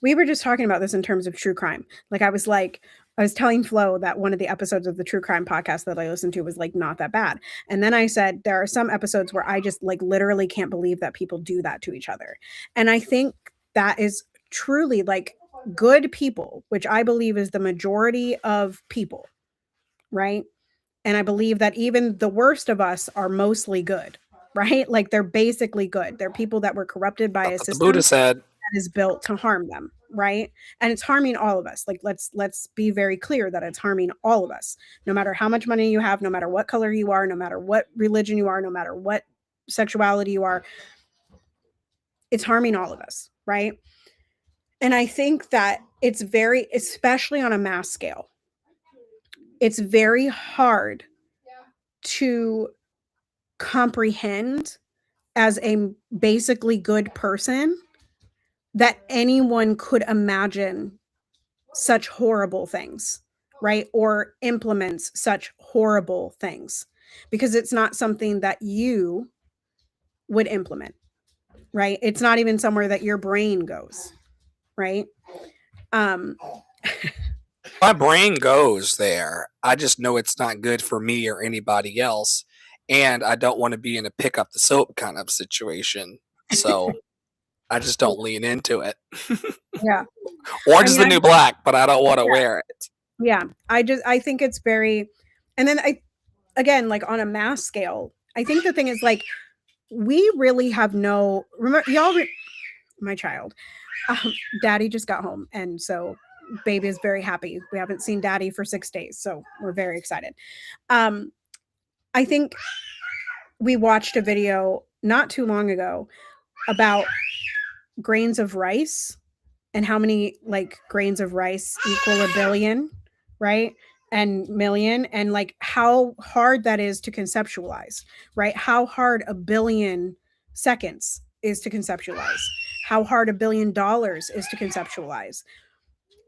we were just talking about this in terms of true crime. Like I was like, I was telling Flo that one of the episodes of the true crime podcast that I listened to was like not that bad. And then I said there are some episodes where I just like literally can't believe that people do that to each other. And I think that is truly like good people, which I believe is the majority of people, right? And I believe that even the worst of us are mostly good, right? Like they're basically good. They're people that were corrupted by a That's what the Buddha system said. that is built to harm them, right? And it's harming all of us. Like let's be very clear that it's harming all of us. No matter how much money you have, no matter what color you are, no matter what religion you are, no matter what sexuality you are, it's harming all of us, right? And I think that it's very, especially on a mass scale, it's very hard to comprehend as a basically good person that anyone could imagine such horrible things, right? Or implements such horrible things because it's not something that you would implement, right? It's not even somewhere that your brain goes, right? Um My brain goes there. I just know it's not good for me or anybody else. And I don't want to be in a pick up the soap kind of situation. So I just don't lean into it. yeah. I Orange is mean, the new black, but I don't want to wear it. yeah. I think it's very and then I again like on a mass scale, I think the thing is like we really have no remember my child daddy just got home and so baby is very happy. We haven't seen daddy for 6 days, so we're very excited. um I think we watched a video not too long ago about grains of rice and how many like grains of rice equal a billion, right? And million, and like how hard that is to conceptualize, right? How hard a billion seconds is to conceptualize, how hard $1 billion is to conceptualize.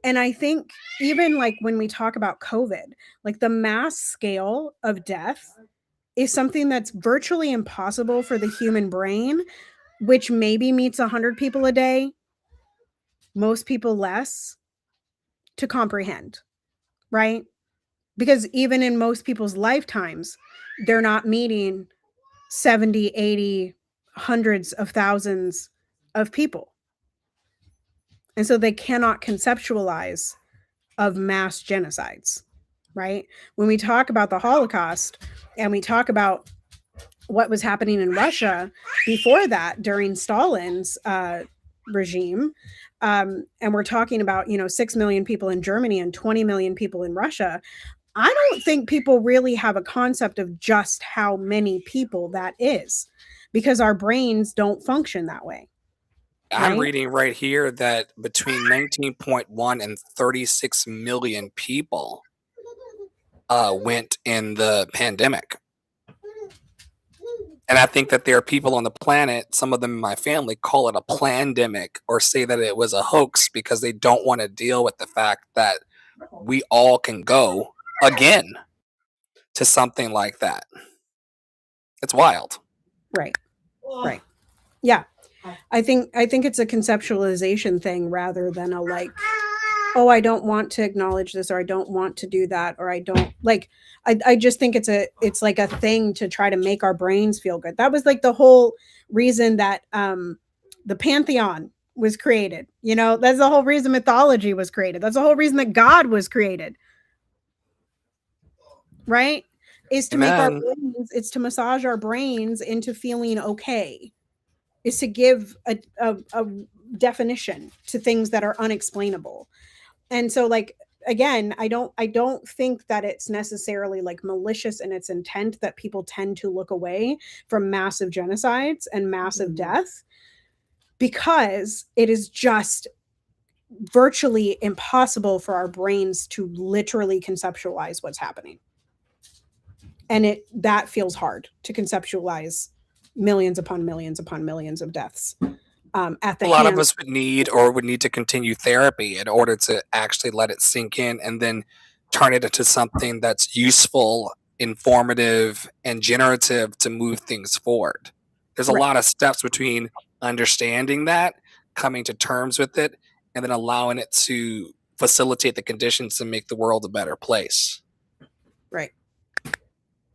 And I think even like when we talk about COVID, like the mass scale of death is something that's virtually impossible for the human brain, which maybe meets 100 people a day, most people less, to comprehend, right? Because even in most people's lifetimes, they're not meeting 70, 80, hundreds of thousands of people. And so they cannot conceptualize of mass genocides, right? When we talk about the Holocaust and we talk about what was happening in Russia before that during Stalin's regime, and we're talking about 6 million people in Germany and 20 million people in Russia, I don't think people really have a concept of just how many people that is because our brains don't function that way, I'm right? reading right here that between 19.1 and 36 million people went in the pandemic. And I think that there are people on the planet, some of them in my family, call it a plandemic or say that it was a hoax because they don't want to deal with the fact that we all can go again to something like that. It's wild. Right. Right. Yeah. I think it's a conceptualization thing rather than a like, oh, I don't want to acknowledge this or I don't want to do that or I don't like I just think it's like a thing to try to make our brains feel good. That was like the whole reason that the pantheon was created. That's the whole reason mythology was created. That's the whole reason that God was created. Right? Is to make our Amen. brains, it's to massage our brains into feeling okay. Is to give a definition to things that are unexplainable. And so like again, I don't think that it's necessarily like malicious in its intent that people tend to look away from massive genocides and massive death because it is just virtually impossible for our brains to literally conceptualize what's happening. And that feels hard to conceptualize millions upon millions upon millions of deaths at the A lot of hands. us would need to continue therapy in order to actually let it sink in and then turn it into something that's useful, informative, and generative to move things forward. There's a Right. lot of steps between understanding that, coming to terms with it, and then allowing it to facilitate the conditions to make the world a better place. Right.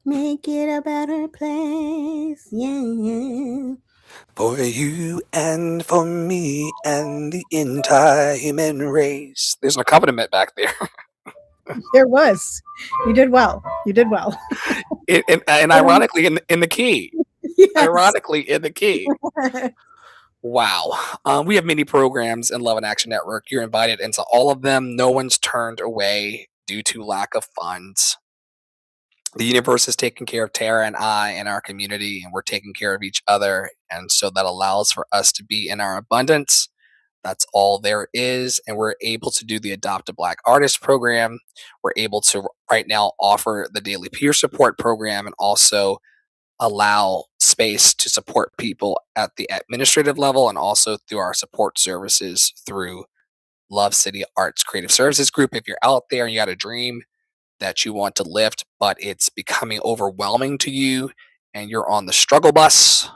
Make it a better place. Yeah. For you and for me and the entire human race. There's an accompaniment back there. There was. You did well. You did well. And ironically, in the key. Yes. Ironically, in the key. Wow. We have many programs in Love and Action Network. You're invited into all of them. No one's turned away due to lack of funds. The universe is taking care of Tara and I and our community, and we're taking care of each other. And so that allows for us to be in our abundance. That's all there is. And we're able to do the Adopt a Black Artist program. We're able to right now offer the daily peer support program and also allow space to support people at the administrative level and also through our support services through Love City Arts Creative Services Group. If you're out there and you got a dream that you want to lift, but it's becoming overwhelming to you and you're on the struggle bus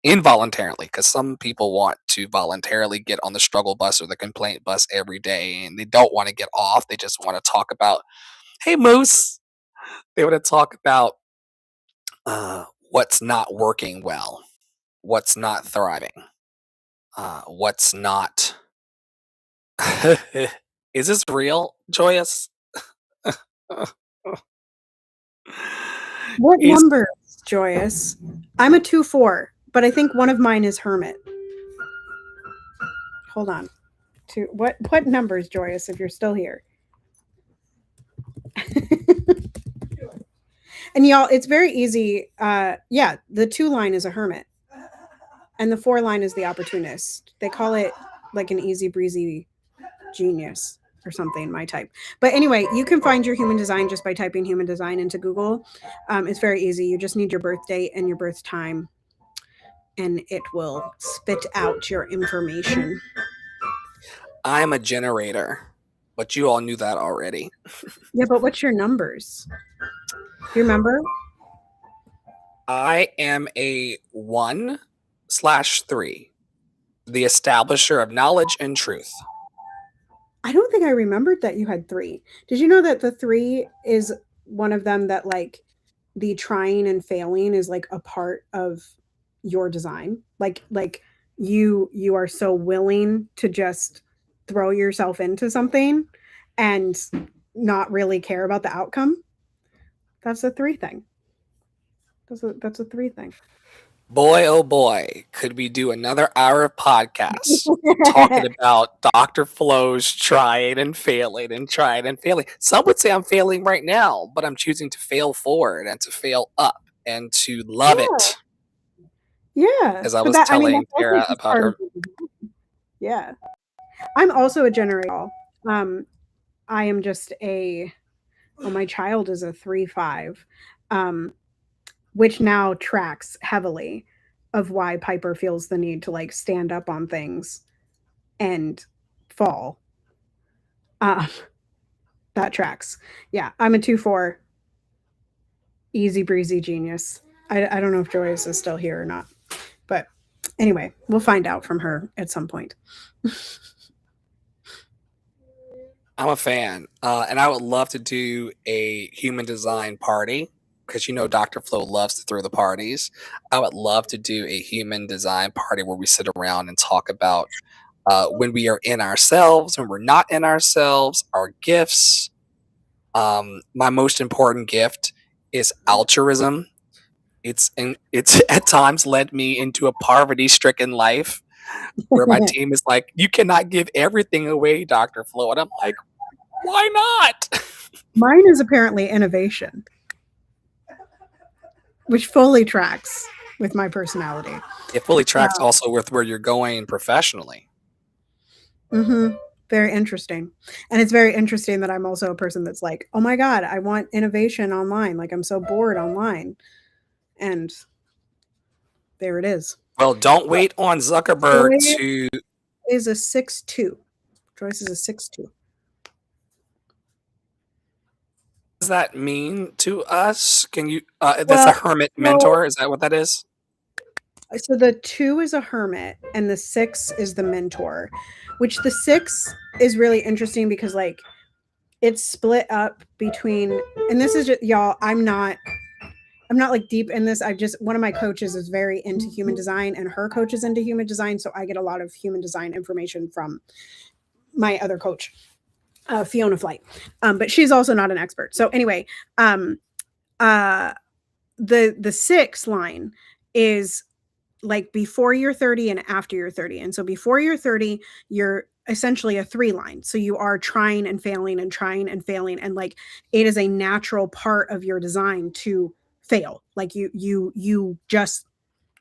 involuntarily, because some people want to voluntarily get on the struggle bus or the complaint bus every day and they don't want to get off. They just want to talk about, hey, Moose. They want to talk about what's not working well, what's not thriving, what's not. Is this real, Joyous? What Is number, Joyous? I'm a 2-4, but I think one of mine is Hermit. Hold on. What numbers, Joyous, if you're still here? And y'all, it's very easy. Yeah, the 2 line is a Hermit. And the 4 line is the Opportunist. They call it like an easy breezy genius or something, my type. But anyway, you can find your human design just by typing human design into Google. It's very easy. You just need your birth date and your birth time, and it will spit out your information. I'm a generator, but you all knew that already. Yeah, but what's your numbers? Do you remember? I am a 1/3, the establisher of knowledge and truth. I don't think I remembered that you had 3. Did you know that the 3 is one of them, that like the trying and failing is like a part of your design? Like you are so willing to just throw yourself into something and not really care about the outcome. That's a 3 thing. That's a 3 thing. Boy, oh boy, could we do another hour of podcasts talking about Dr. Flo's trying and failing and trying and failing. Some would say I'm failing right now, but I'm choosing to fail forward and to fail up and to love it. Yeah. As I But was that, I mean, telling that's also Tara just about part her. of the design. Yeah. I'm also a generator. I am just my child is a 3/5, which now tracks heavily of why Piper feels the need to like stand up on things and fall. Um, that tracks. Yeah, I'm a 2/4, easy breezy genius. I don't know if Joyce is still here or not, but anyway, we'll find out from her at some point. I'm a fan, and I would love to do a human design party because Dr. Flo loves to throw the parties. I would love to do a human design party where we sit around and talk about when we are in ourselves, when we're not in ourselves, our gifts. My most important gift is altruism. It's at times led me into a poverty-stricken life where my team is like, "You cannot give everything away, Dr. Flo," and I'm like, why not? Mine is apparently innovation, which fully tracks with my personality. It fully tracks also with where you're going professionally. Mm-hmm. Very interesting. And it's very interesting that I'm also a person that's like, oh my God, I want innovation online. Like, I'm so bored online. And there it is. Well, don't wait on Zuckerberg Joy to. is a 6/2. Joyce is a 6/2. What does that mean to us? Can you? That's a Well, hermit so mentor. Is that what that is? So the 2 is a hermit and the 6 is the mentor, which the 6 is really interesting because like it's split up between, and this is just, y'all, I'm not like deep in this. I've just, one of my coaches is very into human design and her coach is into human design, so I get a lot of human design information from my other coach, Fiona Flight. But she's also not an expert. So anyway, um uh the 6 line is like before you're 30 and after you're 30. And so before you're 30, you're essentially a 3 line. So you are trying and failing and trying and failing. And like it is a natural part of your design to fail. Like you just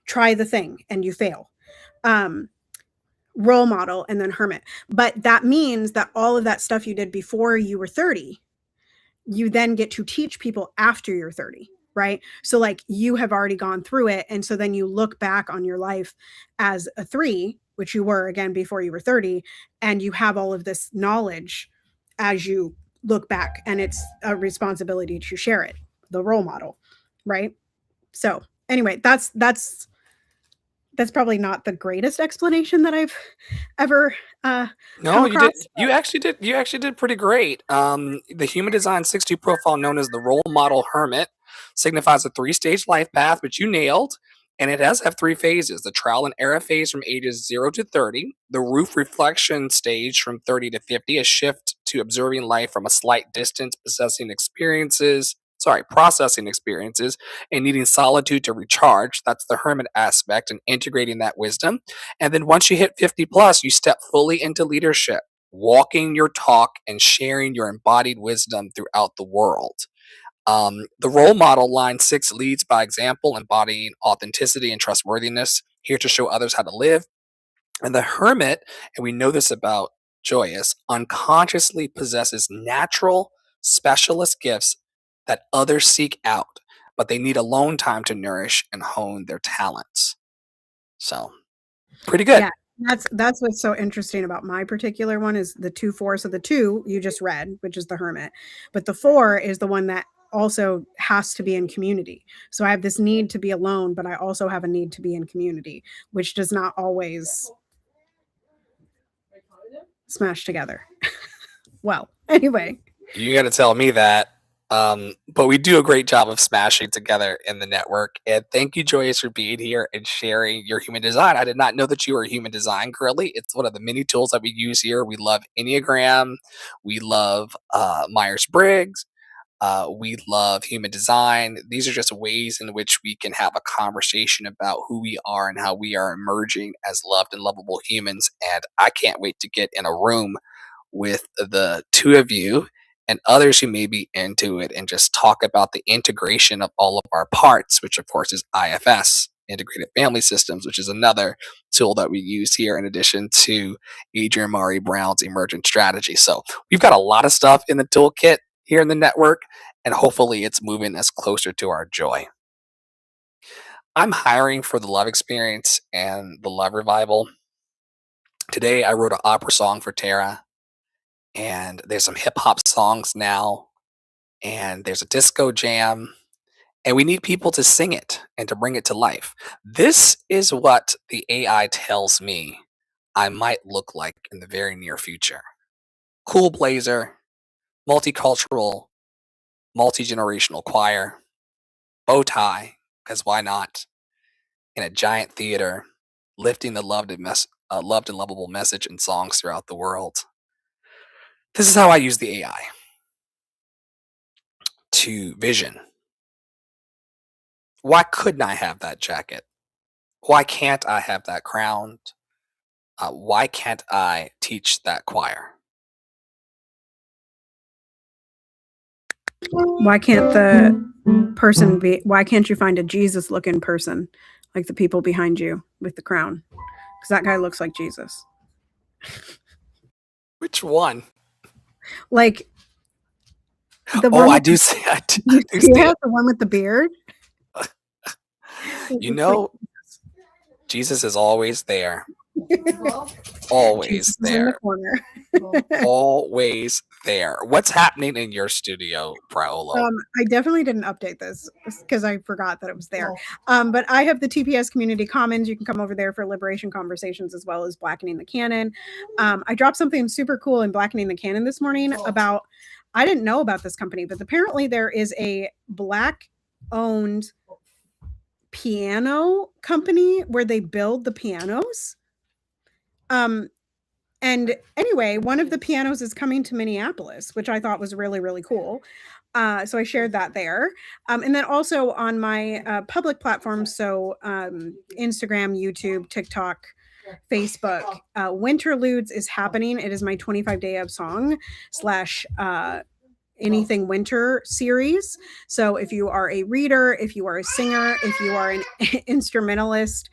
try the thing and you fail. Um, Role model and then hermit. But that means that all of that stuff you did before you were 30, you then get to teach people after you're 30, right? So like you have already gone through it, and so then you look back on your life as a 3, which you were again before you were 30, and you have all of this knowledge as you look back, and it's a responsibility to share it, the role model, right? So anyway, that's probably not the greatest explanation that I've ever come No, you did. across. You actually did. You actually did pretty great. The Human Design 60 profile, known as the Role Model Hermit, signifies a three-stage life path, which you nailed. And it does have three phases: the trial and error phase from ages 0 to 30, the roof reflection stage from 30 to 50, a shift to observing life from a slight distance, processing experiences, and needing solitude to recharge. That's the hermit aspect and integrating that wisdom. And then once you hit 50 plus, you step fully into leadership, walking your talk and sharing your embodied wisdom throughout the world. The role model line 6 leads by example, embodying authenticity and trustworthiness, here to show others how to live. And the hermit, and we know this about Joyous, unconsciously possesses natural specialist gifts that others seek out, but they need alone time to nourish and hone their talents. So, pretty good. Yeah, that's what's so interesting about my particular one is the 2 4. So the 2 you just read, which is the hermit, but the 4 is the one that also has to be in community. So I have this need to be alone, but I also have a need to be in community, which does not always smash together. Well, anyway. You got to tell me that. But we do a great job of smashing together in the network. And thank you, Joyous, for being here and sharing your human design. I did not know that you were a human design girly. It's one of the many tools that we use here. We love Enneagram. We love Myers Briggs. We love human design. These are just ways in which we can have a conversation about who we are and how we are emerging as loved and lovable humans. And I can't wait to get in a room with the two of you and others who may be into it and just talk about the integration of all of our parts, which of course is IFS, Integrated Family Systems, which is another tool that we use here in addition to Adrienne Mari Brown's emergent strategy. So we've got a lot of stuff in the toolkit here in the network, and hopefully it's moving us closer to our joy. I'm hiring for the Love Experience and the Love Revival. Today I wrote an opera song for Tara, and there's some hip hop songs now, and there's a disco jam, and we need people to sing it and to bring it to life. This is what the AI tells me I might look like in the very near future. Cool blazer, multicultural, multi generational choir, bow tie, because why not? In a giant theater, lifting the loved and lovable message in songs throughout the world. This is how I use the AI to vision. Why couldn't I have that jacket? Why can't I have that crown? Why can't I teach that choir? Why can't the person be, why can't you find a Jesus looking person like the people behind you with the crown? Because that guy looks like Jesus. Which one? Like the Oh, one I with do see. I do, you I do see see it? it. The one with the beard? It You looks like know, Jesus is always there. Always Jesus is in the there. corner. Always there. What's happening in your studio, Paolo? I definitely didn't update this because I forgot that it was there. But I have the TPS Community Commons. You can come over there for liberation conversations as well as Blackening the Canon. I dropped something super cool in Blackening the Canon this morning about, I didn't know about this company, but apparently there is a Black owned piano company where they build the pianos. And anyway, one of the pianos is coming to Minneapolis, which I thought was really, really cool. So I shared that there. And then also on my public platforms, so Instagram, YouTube, TikTok, Facebook, Winterludes is happening. It is my 25-day of song slash anything winter series. So if you are a reader, if you are a singer, if you are an instrumentalist,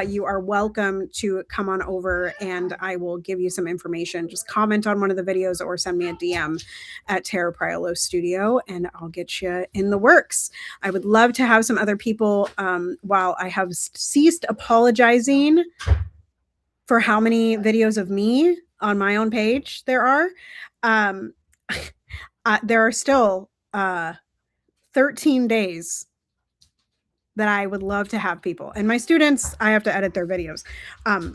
you are welcome to come on over and I will give you some information. Just comment on one of the videos or send me a DM at Tara Priolo Studio and I'll get you in the works. I would love to have some other people while I have ceased apologizing for how many videos of me on my own page there are. There are still 13 days that I would love to have people. And my students, I have to edit their videos.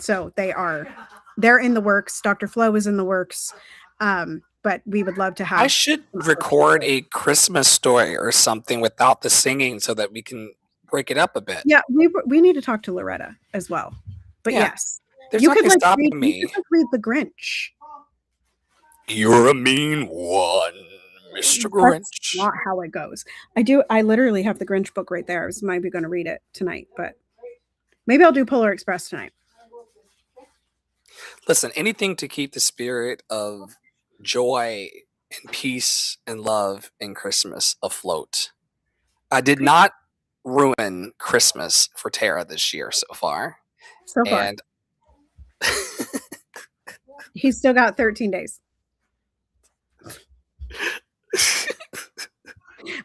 So they're in the works. Dr. Flo is in the works. But we would love to have. I should record a Christmas story or something without the singing so that we can break it up a bit. Yeah, we need to talk to Loretta as well. But Yeah, yes, there's you nothing could stopping me. You could read The Grinch. You're a mean one, Mr. Grinch. That's not how it goes. I literally have the Grinch book right there. I was maybe going to read it tonight, but maybe I'll do Polar Express tonight. Listen, anything to keep the spirit of joy and peace and love in Christmas afloat. I did not ruin Christmas for Tara this year so far. So far. And he's still got 13 days.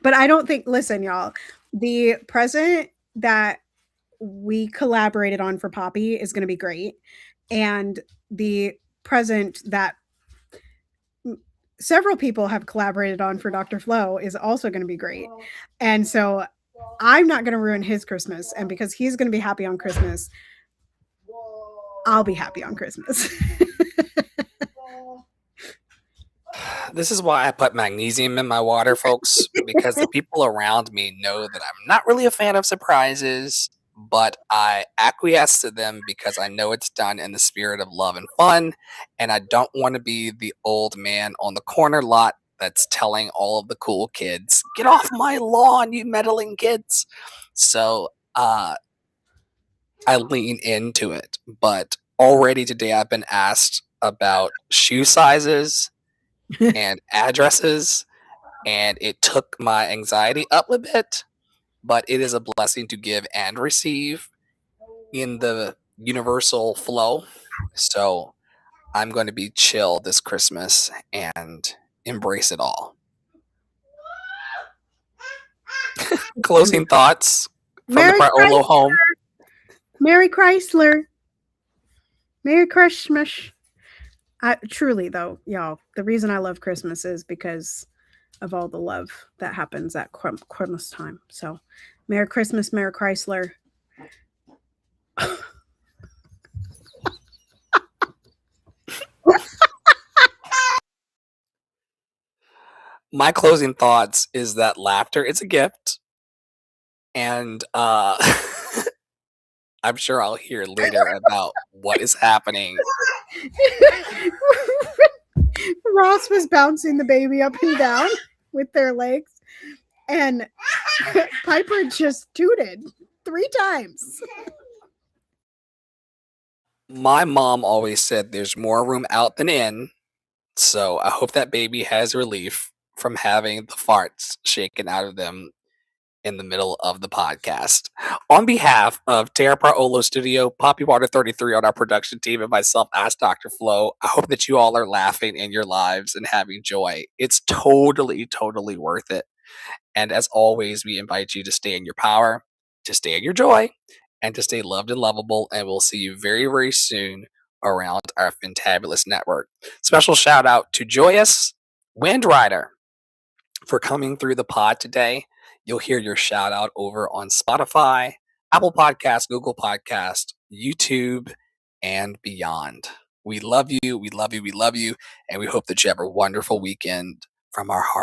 But I don't think, listen, y'all, the present that we collaborated on for Poppy is going to be great. And the present that several people have collaborated on for Dr. Flo is also going to be great. And so I'm not going to ruin his Christmas. And because he's going to be happy on Christmas, I'll be happy on Christmas. This is why I put magnesium in my water, folks, because the people around me know that I'm not really a fan of surprises, but I acquiesce to them because I know it's done in the spirit of love and fun, and I don't want to be the old man on the corner lot that's telling all of the cool kids, "Get off my lawn, you meddling kids." So I lean into it, but already today I've been asked about shoe sizes and addresses, and it took my anxiety up a bit, but it is a blessing to give and receive in the universal flow. So I'm going to be chill this Christmas and embrace it all. Closing thoughts from Merry the Paolo Chrysler. home. Merry Chrysler. Merry Christmas. Truly, though, y'all, the reason I love Christmas is because of all the love that happens at Christmas time. So, Merry Christmas, Merry Chrysler. My closing thoughts is that laughter is a gift, and I'm sure I'll hear later about what is happening. Ross was bouncing the baby up and down with their legs, and Piper just tooted 3 times. My mom always said there's more room out than in, so I hope that baby has relief from having the farts shaken out of them in the middle of the podcast. On behalf of Terra Paolo Studio, Poppy Water 33 on our production team, and myself, Ask Dr. Flo, I hope that you all are laughing in your lives and having joy. It's totally, totally worth it. And as always, we invite you to stay in your power, to stay in your joy, and to stay loved and lovable. And we'll see you very, very soon around our fantabulous network. Special shout out to Joyous Windrider for coming through the pod today. You'll hear your shout out over on Spotify, Apple Podcasts, Google Podcast, YouTube, and beyond. We love you. We love you. We love you. And we hope that you have a wonderful weekend from our heart.